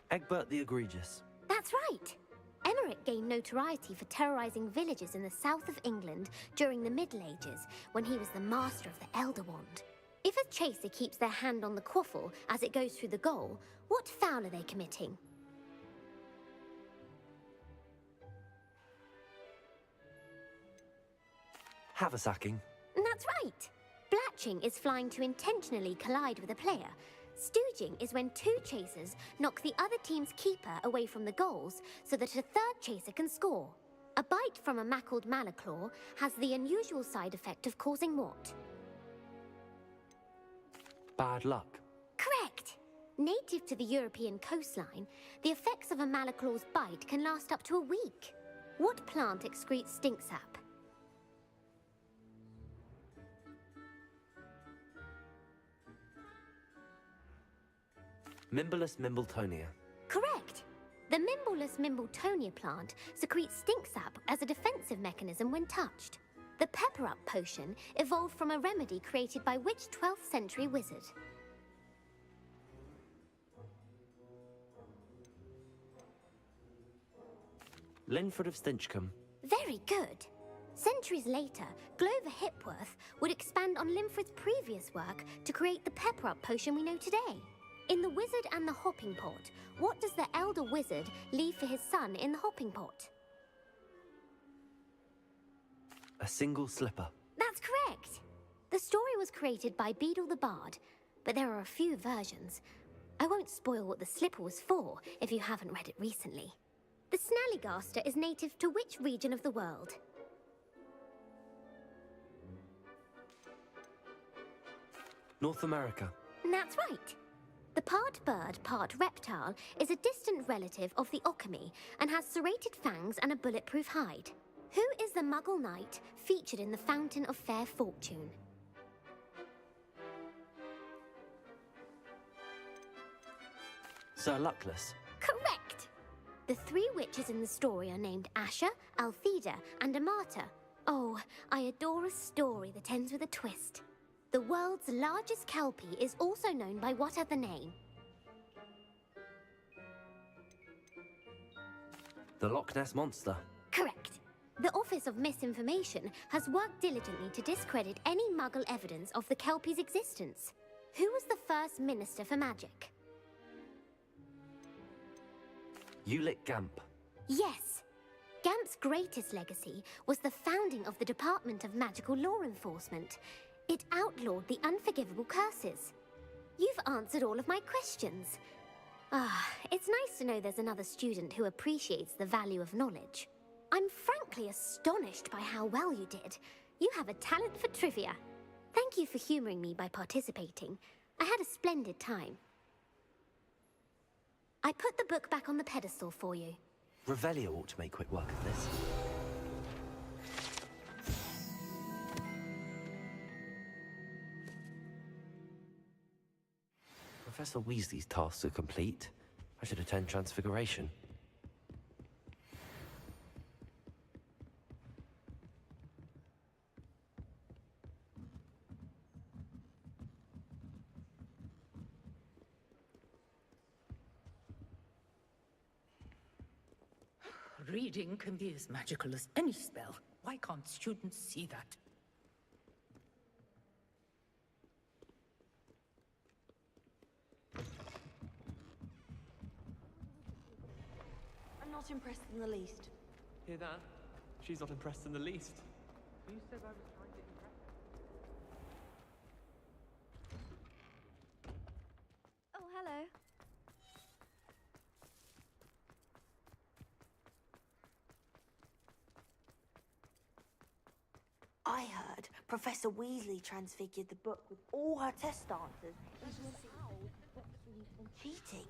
Egbert the Egregious. That's right. Emmerich gained notoriety for terrorizing villages in the south of England during the Middle Ages, when he was the master of the Elder Wand. If a chaser keeps their hand on the quaffle as it goes through the goal, what foul are they committing? Haversacking. That's right. Blatching is flying to intentionally collide with a player. Stooging is when 2 chasers knock the other team's keeper away from the goals so that a 3rd chaser can score. A bite from a mackled malaclaw has the unusual side effect of causing what? Bad luck. Correct! Native to the European coastline, the effects of a malaclaw's bite can last up to a week. What plant excretes stink sap? Mimblus Mimbletonia. Correct! The Mimblus Mimbletonia plant secretes stink sap as a defensive mechanism when touched. The Pepper Up potion evolved from a remedy created by which 12th century wizard? Linford of Stinchcombe. Very good. Centuries later, Glover Hipworth would expand on Linford's previous work to create the Pepper Up potion we know today. In The Wizard and the Hopping Pot, what does the elder wizard leave for his son in the hopping pot? A single slipper. That's correct. The story was created by Beadle the Bard. but there are a few versions. I won't spoil what the slipper was for if you haven't read it recently. The Snallygaster is native to which region of the world? North America. That's right. The part bird, part reptile is a distant relative of the Occamy and has serrated fangs and a bulletproof hide. Who is the Muggle knight featured in the Fountain of Fair Fortune? Sir Luckless. Correct! The 3 witches in the story are named Asha, Altheda, and Amata. Oh, I adore a story that ends with a twist. The world's largest kelpie is also known by what other name? The Loch Ness Monster. Correct. The Office of Misinformation has worked diligently to discredit any Muggle evidence of the kelpie's existence. Who was the first Minister for Magic? Ulick Gamp. Yes. Gamp's greatest legacy was the founding of the Department of Magical Law Enforcement. It outlawed the unforgivable curses. You've answered all of my questions. It's nice to know there's another student who appreciates the value of knowledge. I'm frankly astonished by how well you did. You have a talent for trivia. Thank you for humoring me by participating. I had a splendid time. I put the book back on the pedestal for you. Revelio ought to make quick work of this. Professor Weasley's tasks are complete. I should attend Transfiguration. Reading can be as magical as any spell. Why can't students see that? I'm not impressed in the least. Hear that? She's not impressed in the least. You said I was trying to impress her. Oh, hello. I heard Professor Weasley transfigured the book with all her test answers, even an owl and cheating.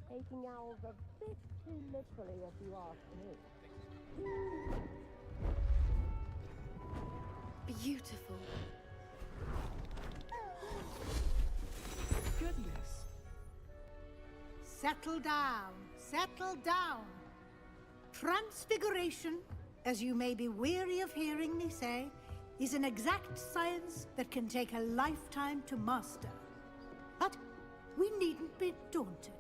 Taking owls a bit too literally, if you ask me. Beautiful. Goodness. Settle down, settle down. Transfiguration, as you may be weary of hearing me say, is an exact science that can take a lifetime to master. But we needn't be daunted.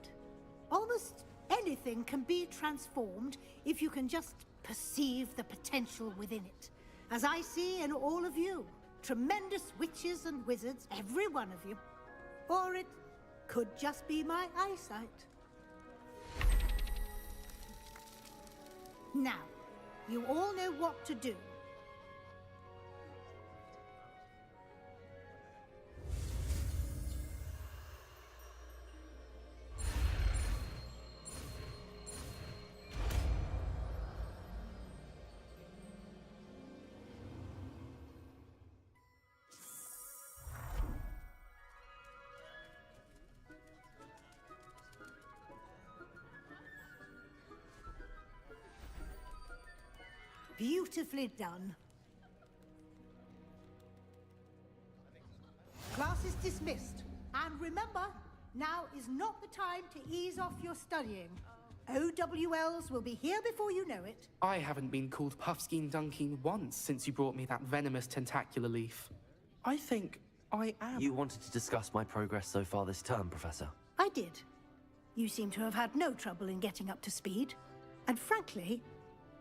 Almost anything can be transformed if you can just perceive the potential within it. As I see in all of you, tremendous witches and wizards, every one of you. Or it could just be my eyesight. Now, you all know what to do. Beautifully done. Class is dismissed. And remember, now is not the time to ease off your studying. OWLs will be here before you know it. I haven't been called Puffskein Dunking once since you brought me that venomous tentacular leaf. I think I am. You wanted to discuss my progress so far this term, Professor. I did. You seem to have had no trouble in getting up to speed. And frankly,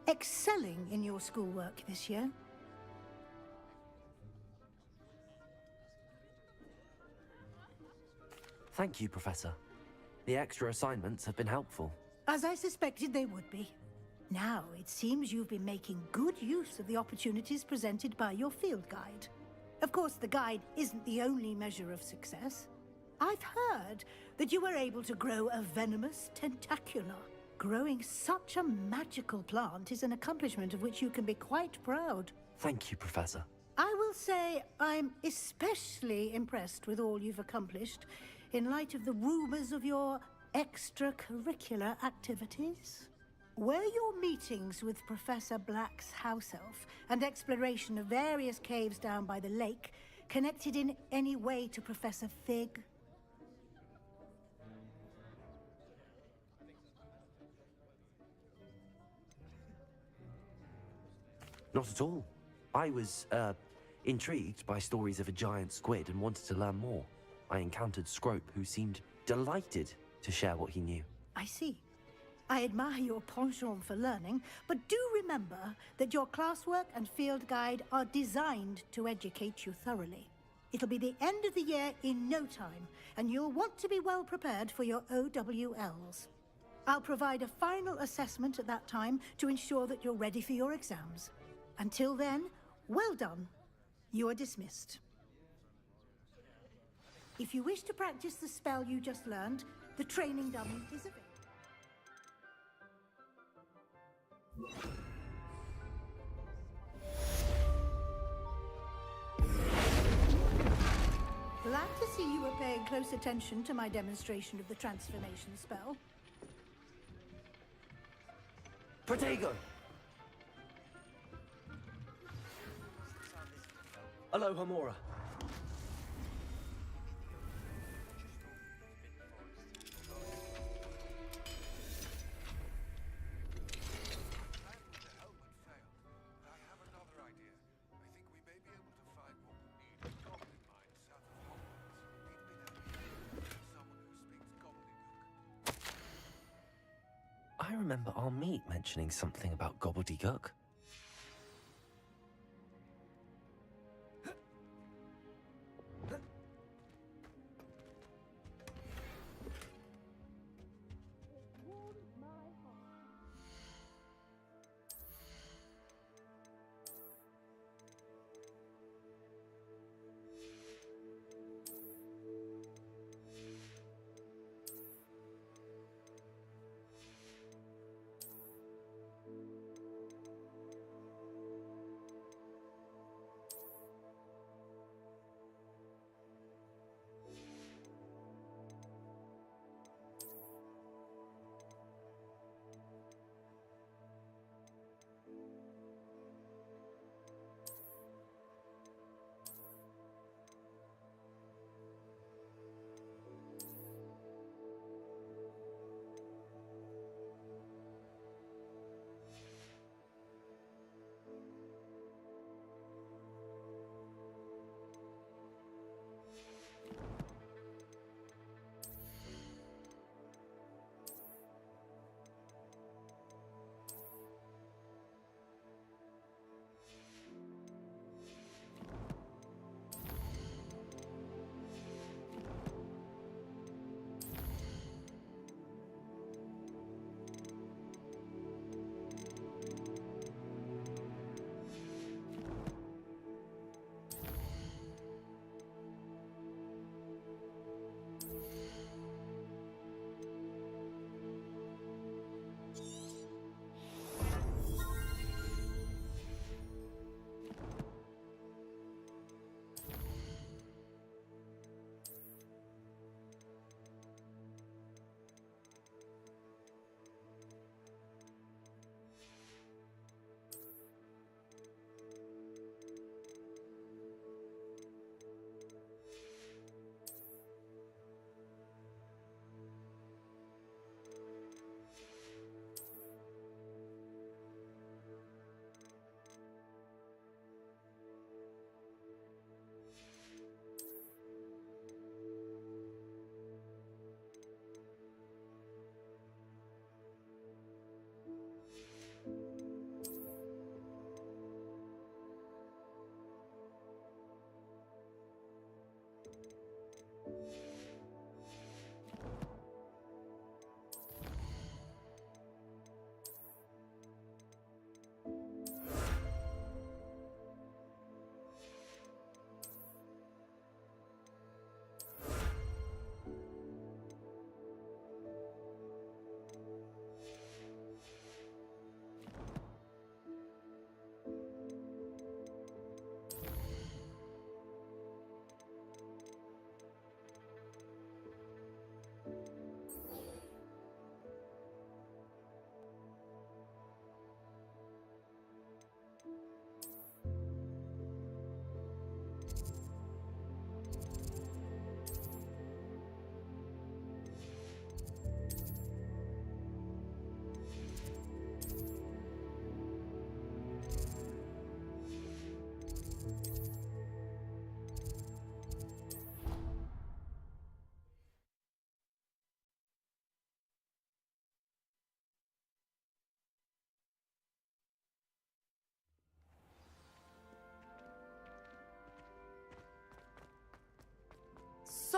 excelling in your schoolwork this year. Thank you, Professor. The extra assignments have been helpful. As I suspected they would be. Now, it seems you've been making good use of the opportunities presented by your field guide. Of course, the guide isn't the only measure of success. I've heard that you were able to grow a venomous tentacula. Growing such a magical plant is an accomplishment of which you can be quite proud. Thank you, Professor. I will say I'm especially impressed with all you've accomplished in light of the rumors of your extracurricular activities. Were your meetings with Professor Black's house elf and exploration of various caves down by the lake connected in any way to Professor Fig? Not at all. I was, intrigued by stories of a giant squid and wanted to learn more. I encountered Scrope, who seemed delighted to share what he knew. I see. I admire your penchant for learning, but do remember that your classwork and field guide are designed to educate you thoroughly. It'll be the end of the year in no time, and you'll want to be well prepared for your OWLs. I'll provide a final assessment at that time to ensure that you're ready for your exams. Until then, well done. You are dismissed. If you wish to practice the spell you just learned, the training dummy is available. Glad to see you were paying close attention to my demonstration of the transformation spell. Protego! Aloha Mora. I remember our meet mentioning something about gobbledygook.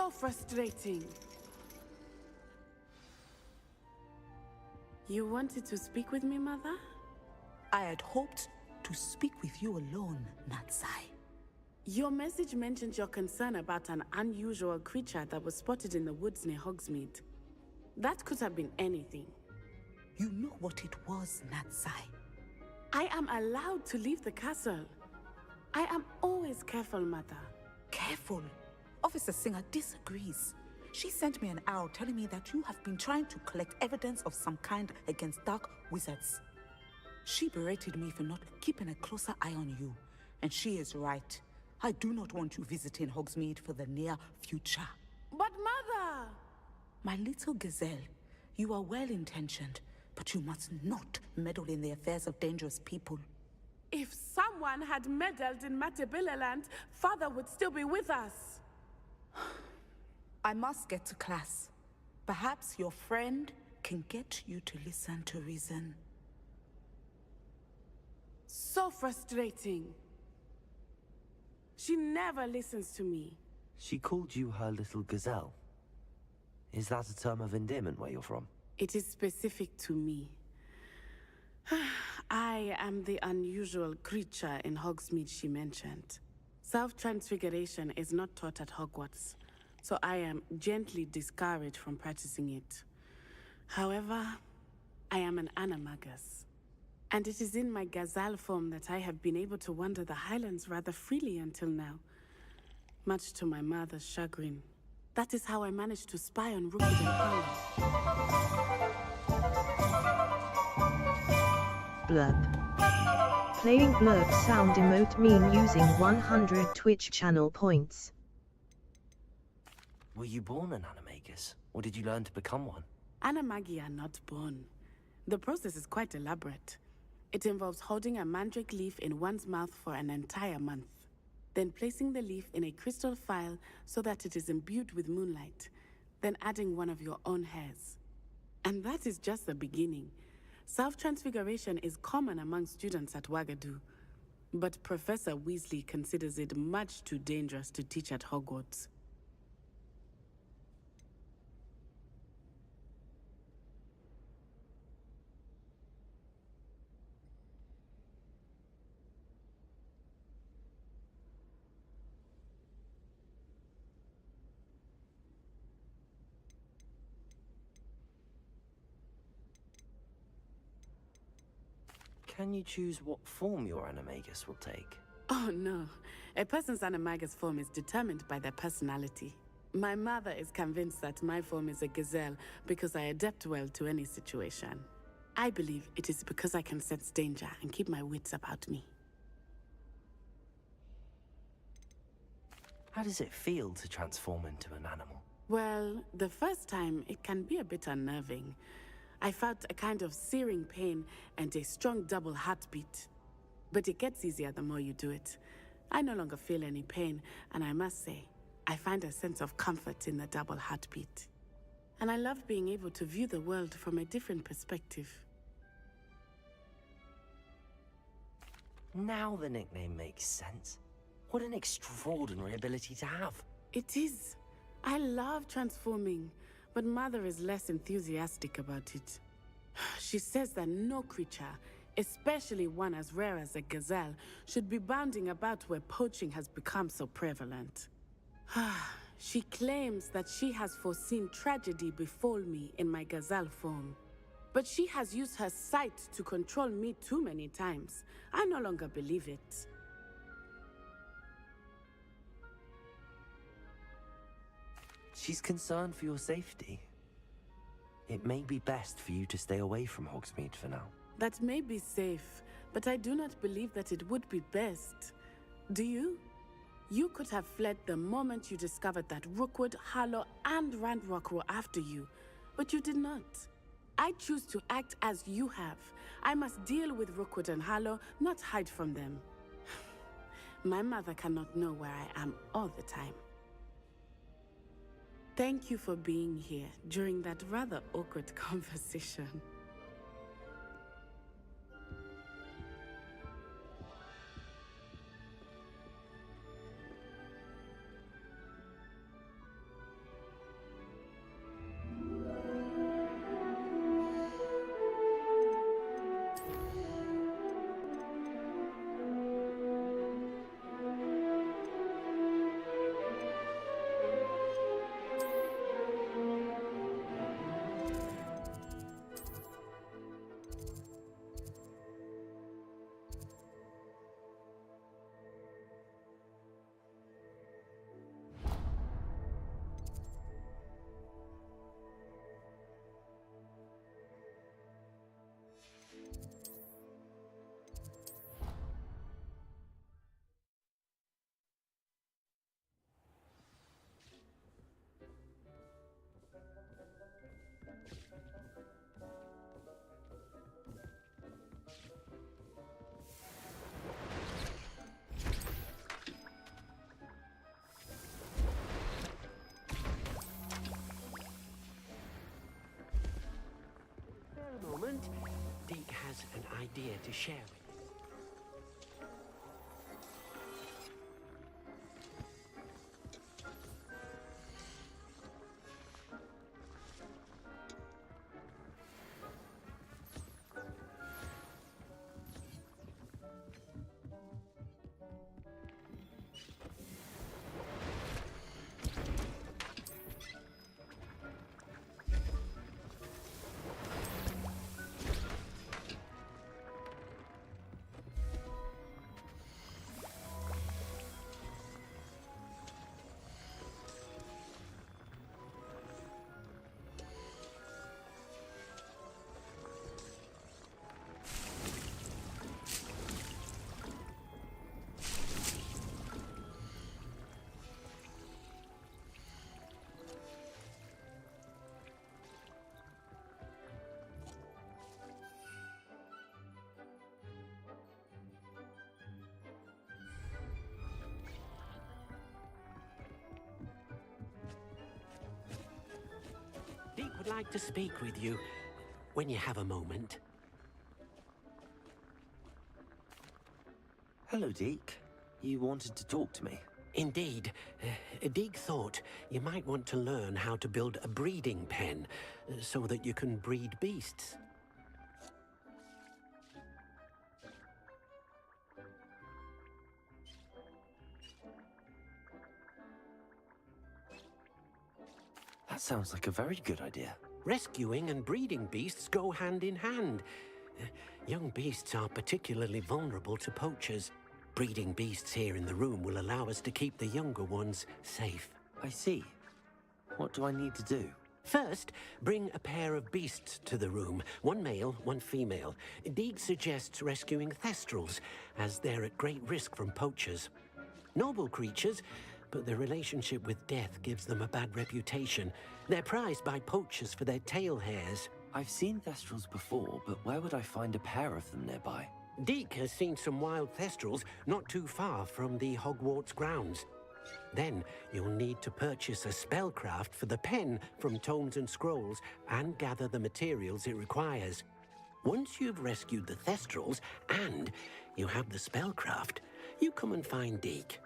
So frustrating. You wanted to speak with me, Mother? I had hoped to speak with you alone, Natsai. Your message mentioned your concern about an unusual creature that was spotted in the woods near Hogsmeade. That could have been anything. You know what it was, Natsai. I am allowed to leave the castle. I am always careful, Mother. Careful? Officer Singer disagrees. She sent me an arrow telling me that you have been trying to collect evidence of some kind against dark wizards. She berated me for not keeping a closer eye on you, and she is right. I do not want you visiting Hogsmeade for the near future. But Mother! My little gazelle, you are well-intentioned, but you must not meddle in the affairs of dangerous people. If someone had meddled in Matabeleland, Father would still be with us. I must get to class. Perhaps your friend can get you to listen to reason. So frustrating. She never listens to me. She called you her little gazelle. Is that a term of endearment where you're from? It is specific to me. I am the unusual creature in Hogsmeade she mentioned. Self-transfiguration is not taught at Hogwarts, so I am gently discouraged from practicing it. However, I am an animagus, and it is in my gazelle form that I have been able to wander the Highlands rather freely until now, much to my mother's chagrin. That is how I managed to spy on Rookwood and Harlow. Blurb. Playing blurb sound emote meme using 100 Twitch channel points. Were you born an animagus, or did you learn to become one? Animagi are not born. The process is quite elaborate. It involves holding a mandrake leaf in one's mouth for an entire month, then placing the leaf in a crystal phial so that it is imbued with moonlight, then adding one of your own hairs. And that is just the beginning. Self-transfiguration is common among students at Wagadu, but Professor Weasley considers it much too dangerous to teach at Hogwarts. Can you choose what form your animagus will take? Oh no, a person's animagus form is determined by their personality. My mother is convinced that my form is a gazelle because I adapt well to any situation. I believe it is because I can sense danger and keep my wits about me. How does it feel to transform into an animal? Well, the first time it can be a bit unnerving. I felt a kind of searing pain and a strong double heartbeat. But it gets easier the more you do it. I no longer feel any pain, and I must say, I find a sense of comfort in the double heartbeat. And I love being able to view the world from a different perspective. Now the nickname makes sense. What an extraordinary ability to have. It is. I love transforming, but Mother is less enthusiastic about it. She says that no creature, especially one as rare as a gazelle, should be bounding about where poaching has become so prevalent. She claims that she has foreseen tragedy befall me in my gazelle form. But she has used her sight to control me too many times. I no longer believe it. She's concerned for your safety. It may be best for you to stay away from Hogsmeade for now. That may be safe, but I do not believe that it would be best. Do you? You could have fled the moment you discovered that Rookwood, Harlow, and Ranrock were after you, but you did not. I choose to act as you have. I must deal with Rookwood and Harlow, not hide from them. My mother cannot know where I am all the time. Thank you for being here during that rather awkward conversation. idea to share with you. Deke would like to speak with you when you have a moment. Hello, Deke. You wanted to talk to me? Indeed. Deke thought you might want to learn how to build a breeding pen so that you can breed beasts. That sounds like a very good idea. Rescuing and breeding beasts go hand in hand. Young beasts are particularly vulnerable to poachers. Breeding beasts here in the room will allow us to keep the younger ones safe. I see. What do I need to do? First, bring a pair of beasts to the room. One male, one female. Deke suggests rescuing thestrals, as they're at great risk from poachers. Noble creatures, but their relationship with death gives them a bad reputation. They're prized by poachers for their tail hairs. I've seen thestrals before, but where would I find a pair of them nearby? Deke has seen some wild thestrals not too far from the Hogwarts grounds. Then you'll need to purchase a spellcraft for the pen from Tomes and Scrolls and gather the materials it requires. Once you've rescued the thestrals and you have the spellcraft, you come and find Deke.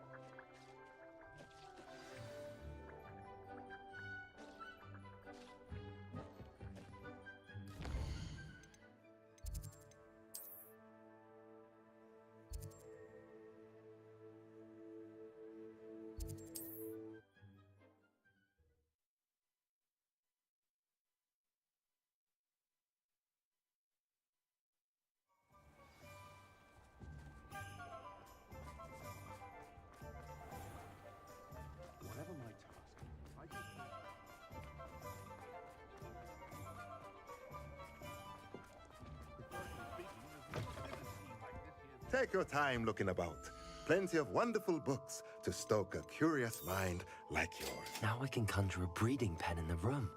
Take your time looking about. Plenty of wonderful books to stoke a curious mind like yours. Now I can conjure a breeding pen in the room.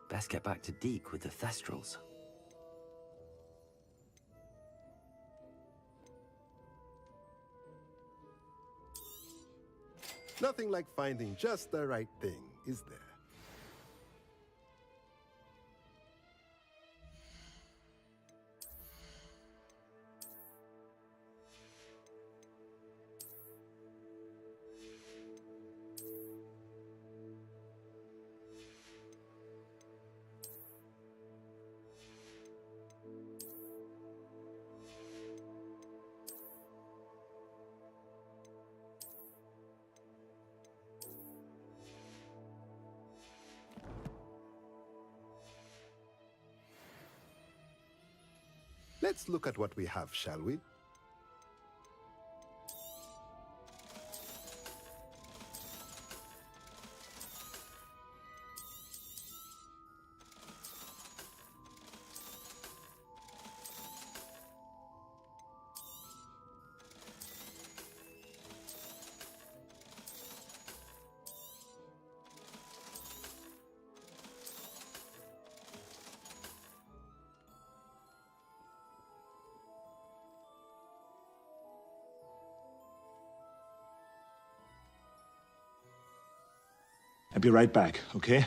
Best get back to Deke with the thestrals. Nothing like finding just the right thing, is there? Let's look at what we have, shall we? I'll be right back, okay?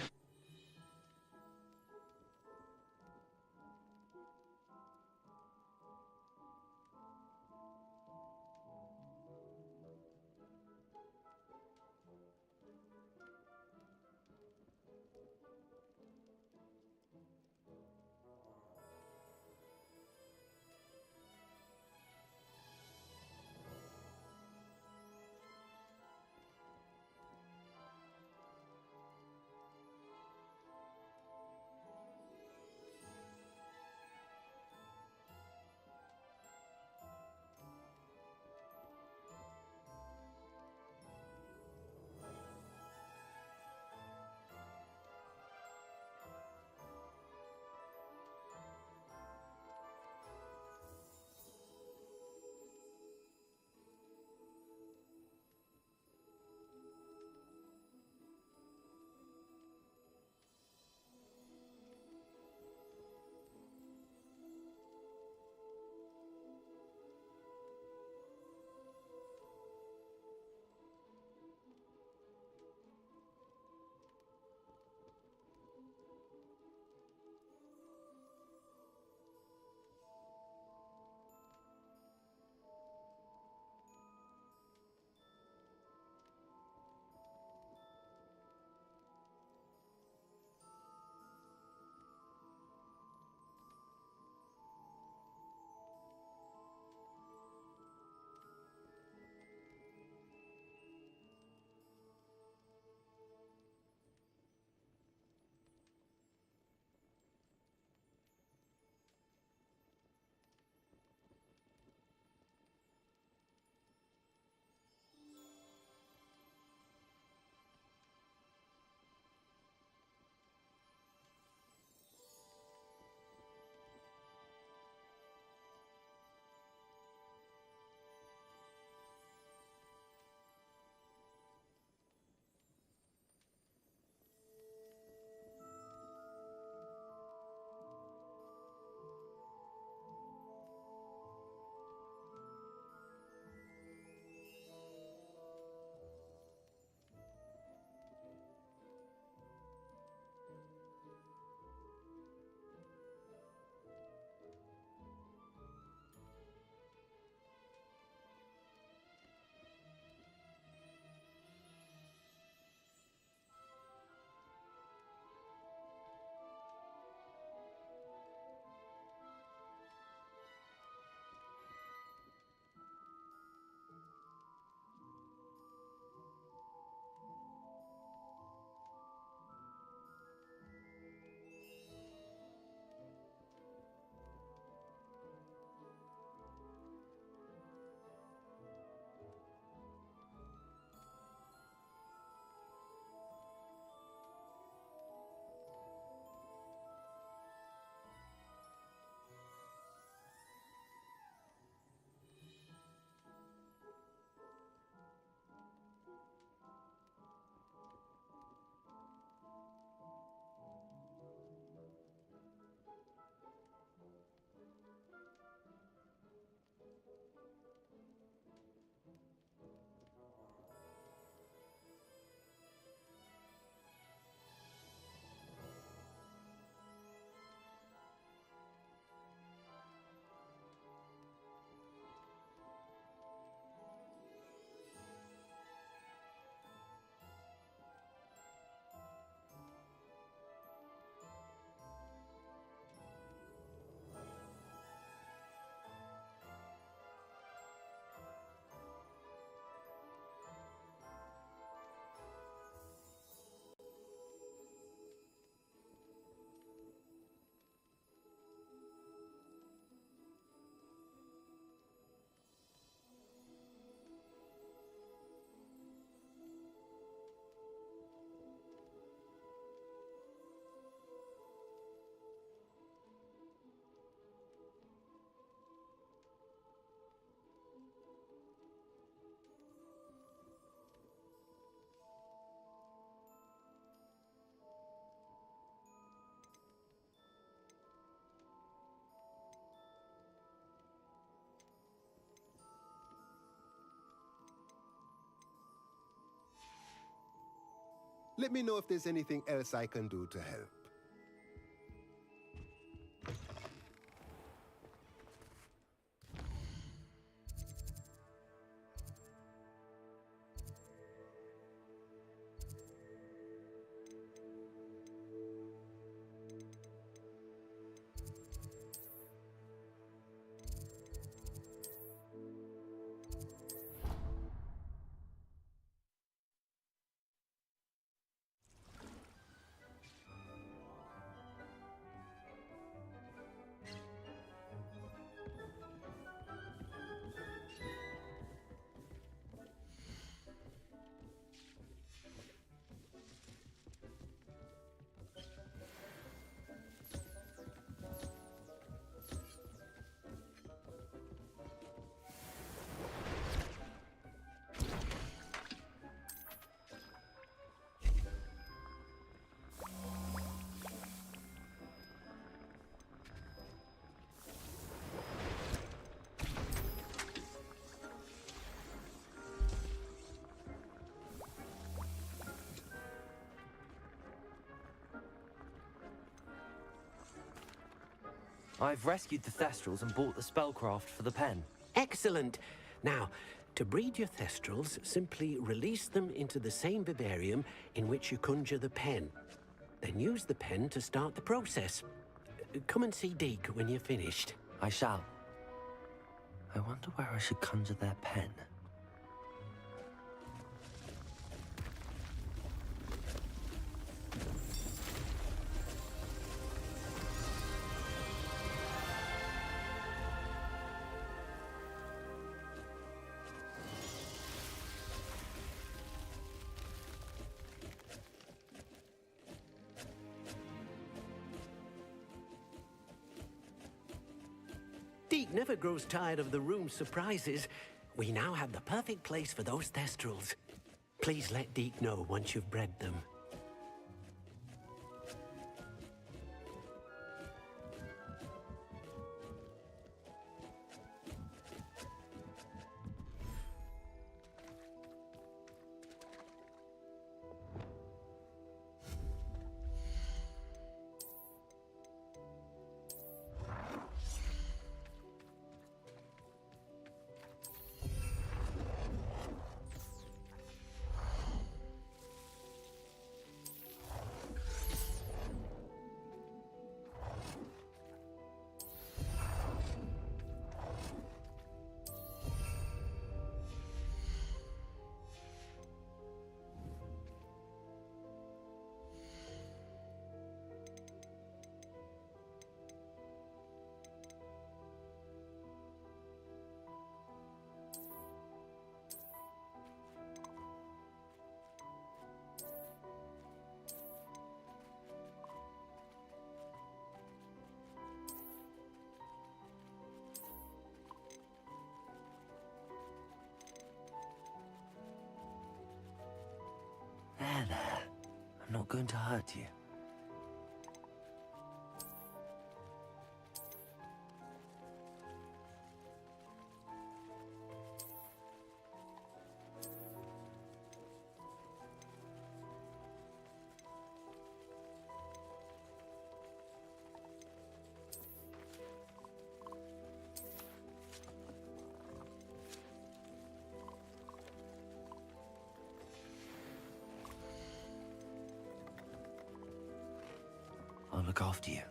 Let me know if there's anything else I can do to help. I've rescued the Thestrals and bought the spellcraft for the pen. Excellent. Now, to breed your Thestrals, simply release them into the same vivarium in which you conjure the pen. Then use the pen to start the process. Come and see Deke when you're finished. I shall. I wonder where I should conjure their pen. Deke never grows tired of the room's surprises. We now have the perfect place for those Thestrals. Please let Deke know once you've bred them. There. I'm not going to hurt you. I'll look after you.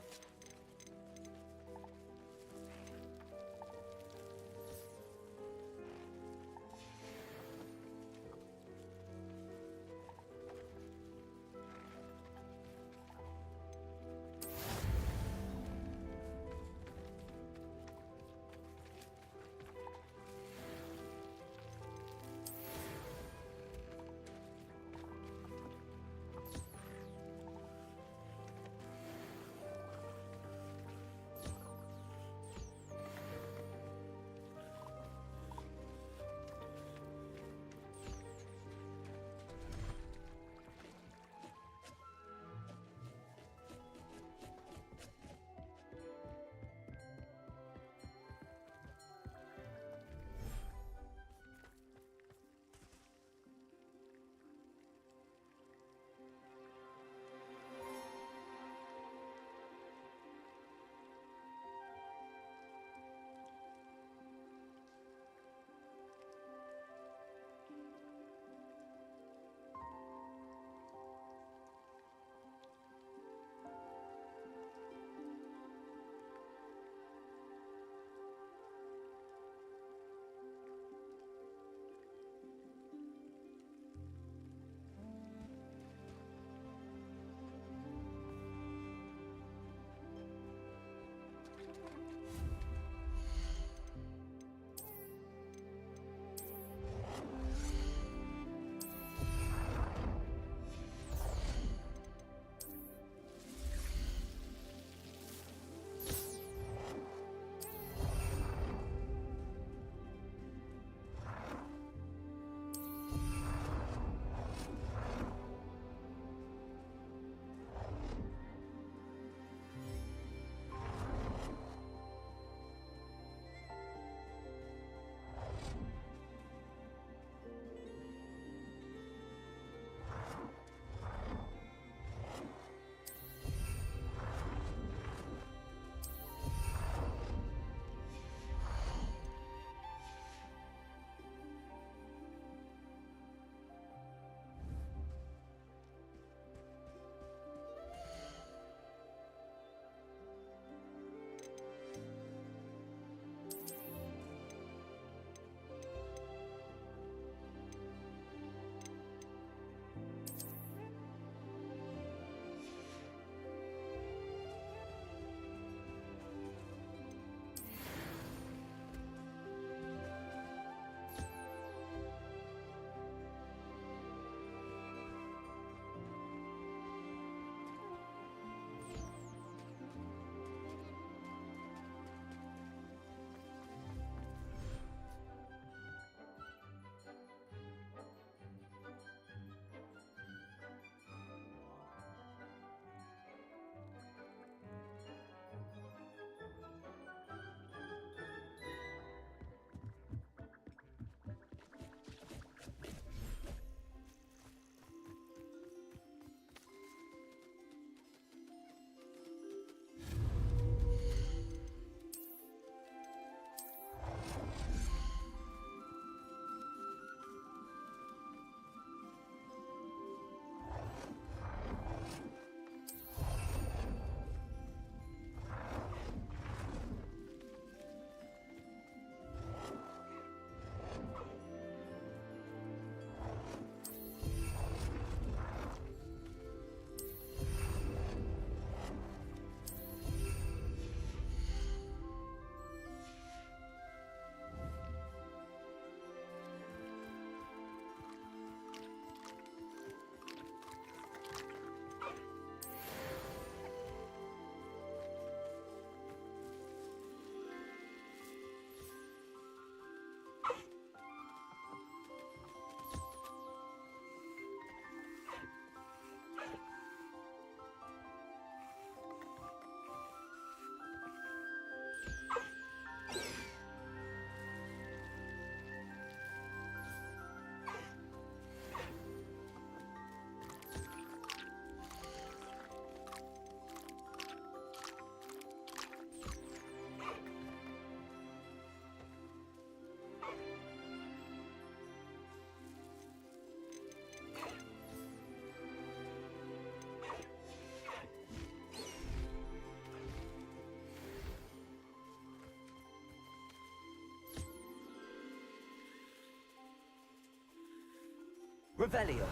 Revelio.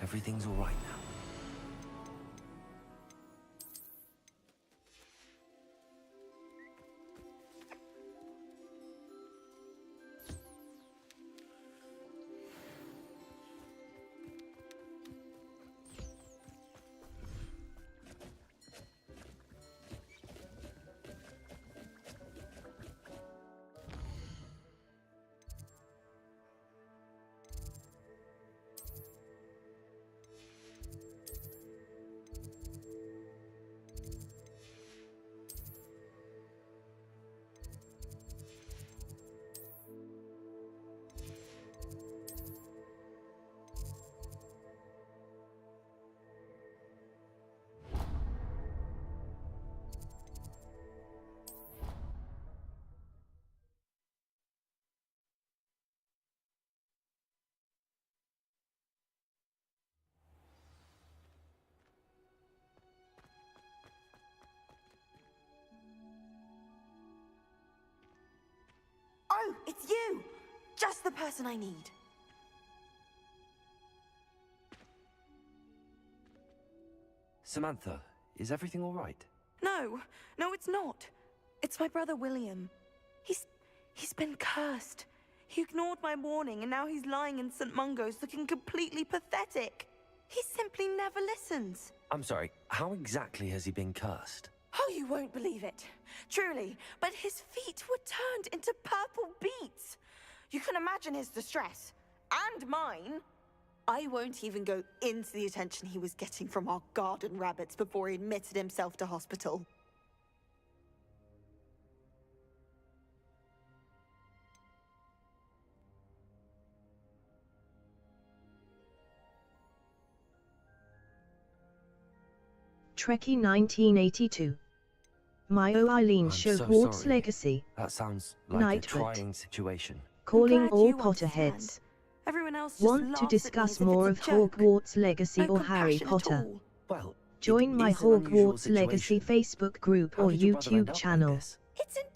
Everything's all right now. Oh, it's you! Just the person I need. Samantha, is everything all right? No, it's not. It's my brother William. He's been cursed. He ignored my warning and now he's lying in St. Mungo's looking completely pathetic. He simply never listens. I'm sorry, how exactly has he been cursed? Oh, you won't believe it. Truly, but his feet were turned into purple beets. You can imagine his distress. And mine. I won't even go into the attention he was getting from our garden rabbits before he admitted himself to hospital. Trekkie 1982. Mayo Eileen's show so Hogwarts sorry. Legacy. That sounds like Night a trying situation. Calling glad all you understand. Potterheads. Everyone else just Want to laughs at me discuss as if more it's of a joke. Hogwarts Legacy No or Harry compassion at Potter? all. Well, Join my is an unusual Hogwarts Legacy situation. Facebook group How or did your brother end YouTube up like channel. this? It's